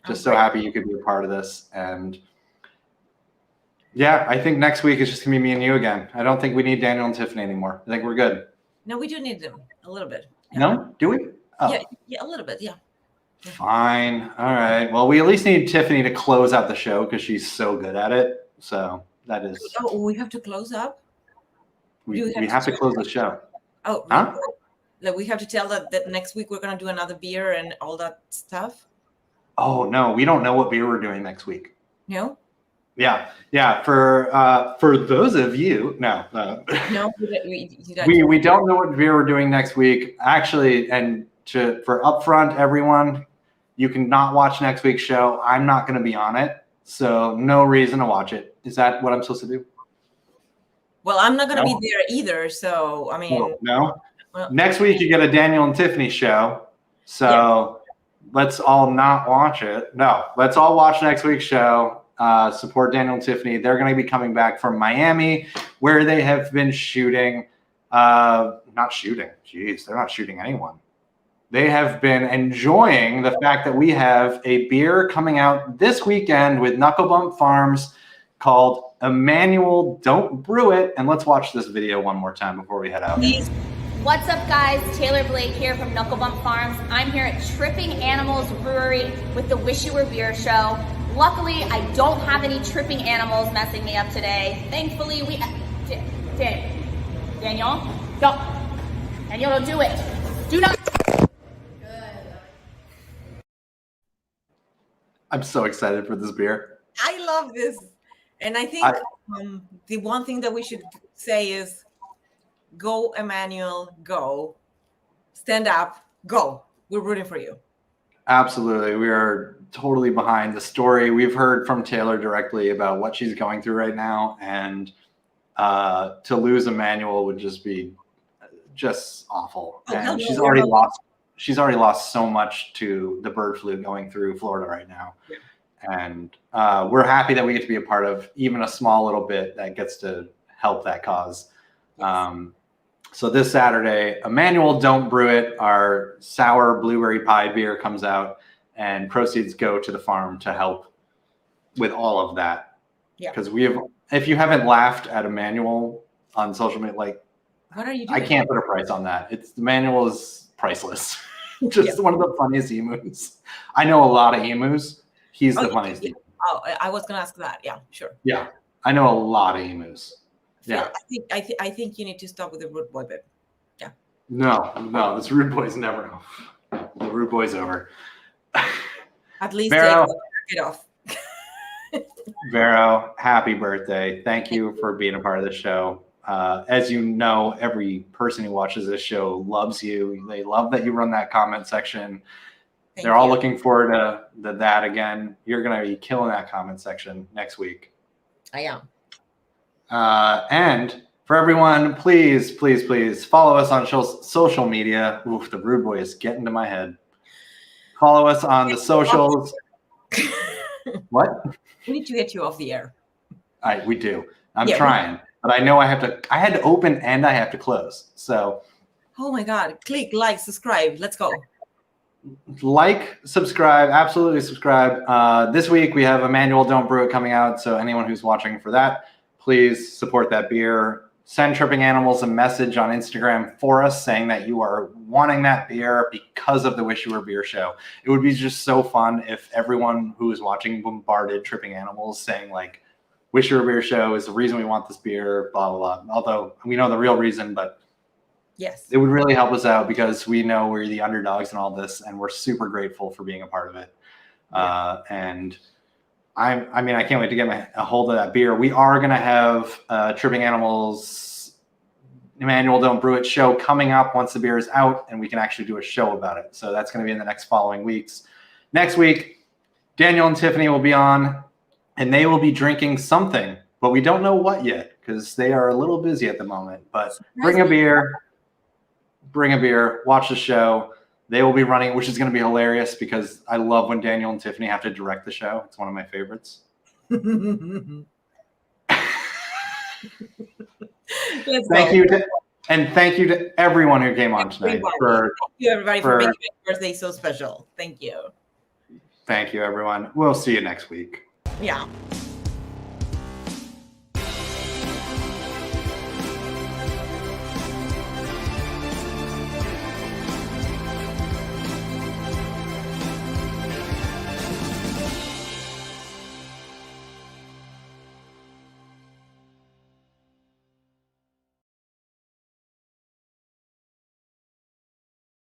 just so happy you could be a part of this. And yeah, I think next week is just gonna be me and you again. I don't think we need Daniel and Tiffany anymore. I think we're good. No, we do need them a little bit. Yeah. No? Do we? Oh. Yeah, a little bit, yeah. Fine. All right. Well, we at least need Tiffany to close out the show because she's so good at it. So that is. Oh, we have to close up? We have to close the show. Oh, huh? Like we have to tell that next week we're gonna do another beer and all that stuff. Oh no, we don't know what beer we're doing next week. No. Yeah. For those of you, no. No, we don't know what beer we're doing next week. Actually, and for upfront, everyone, you can not watch next week's show. I'm not going to be on it, so no reason to watch it. Is that what I'm supposed to do? Well, I'm not going to be there either. So I mean, no. Well, next week you get a Daniel and Tiffany show. So let's all not watch it. No, let's all watch next week's show. Support Daniel and Tiffany. They're going to be coming back from Miami, where they have been shooting. Not shooting. Jeez, they're not shooting anyone. They have been enjoying the fact that we have a beer coming out this weekend with Knuckle Bump Farms called Emmanuel. Don't brew it. And let's watch this video one more time before we head out. What's up, guys? Taylor Blake here from Knuckle Bump Farms. I'm here at Tripping Animals Brewery with the Wish You Were Beer Show. Luckily, I don't have any tripping animals messing me up today. Thankfully, Daniel, don't do it. Do not. I'm so excited for this beer. I love this. And I think the one thing that we should say is go, Emmanuel, go. Stand up, go. We're rooting for you. Absolutely. We are totally behind the story. We've heard from Taylor directly about what she's going through right now. And to lose Emmanuel would just be awful. And she's already lost so much to the bird flu going through Florida right now. Yeah. And we're happy that we get to be a part of even a small little bit that gets to help that cause. Yes. So this Saturday, Emmanuel Don't Brew It, our sour blueberry pie beer comes out, and proceeds go to the farm to help with all of that. Yeah. Because if you haven't laughed at Emmanuel on social media, like, what are you doing? I can't put a price on that. Emmanuel is priceless. Just one of the funniest emus. I know a lot of emus. He's the funniest. Yeah. Oh, I was gonna ask that. Yeah, sure. Yeah, I know a lot of emus. Yeah, I think you need to stop with the rude boy bit. Yeah. No, this rude boy's never off. The rude boy's over. At least Vero, get off. Vero, happy birthday! Thank you for being a part of the show. As you know, every person who watches this show loves you. They love that you run that comment section. They're all looking forward to that again. You're going to be killing that comment section next week. I am. And for everyone, please follow us on social media. Oof, the rude boy is getting to my head. Follow us on the socials. What? We need to get you off the air. We do. I'm trying, but I know I had to open and I have to close. So. Oh my God. Click, like, subscribe. Let's go. Like, subscribe, absolutely subscribe. This week we have Emmanuel Don't Brew It coming out. So anyone who's watching for that, please support that beer. Send Tripping Animals a message on Instagram for us saying that you are wanting that beer because of the Wish You Were Beer show. It would be just so fun if everyone who is watching bombarded Tripping Animals saying like, Wish You Were Beer show is the reason we want this beer, blah, blah, blah. Although we know the real reason, but yes, it would really help us out because we know we're the underdogs in all this, and we're super grateful for being a part of it. And I mean, I can't wait to get a hold of that beer. We are going to have Tripping Animals Emmanuel Don't Brew It show coming up once the beer is out, and we can actually do a show about it. So that's going to be in the next following weeks. Next week, Daniel and Tiffany will be on, and they will be drinking something, but we don't know what yet because they are a little busy at the moment. But bring a beer, watch the show. They will be running, which is going to be hilarious because I love when Daniel and Tiffany have to direct the show. It's one of my favorites. Thank you to everyone who came on tonight. Thank you, everybody, for making my birthday so special. Thank you. Thank you, everyone. We'll see you next week. Yeah.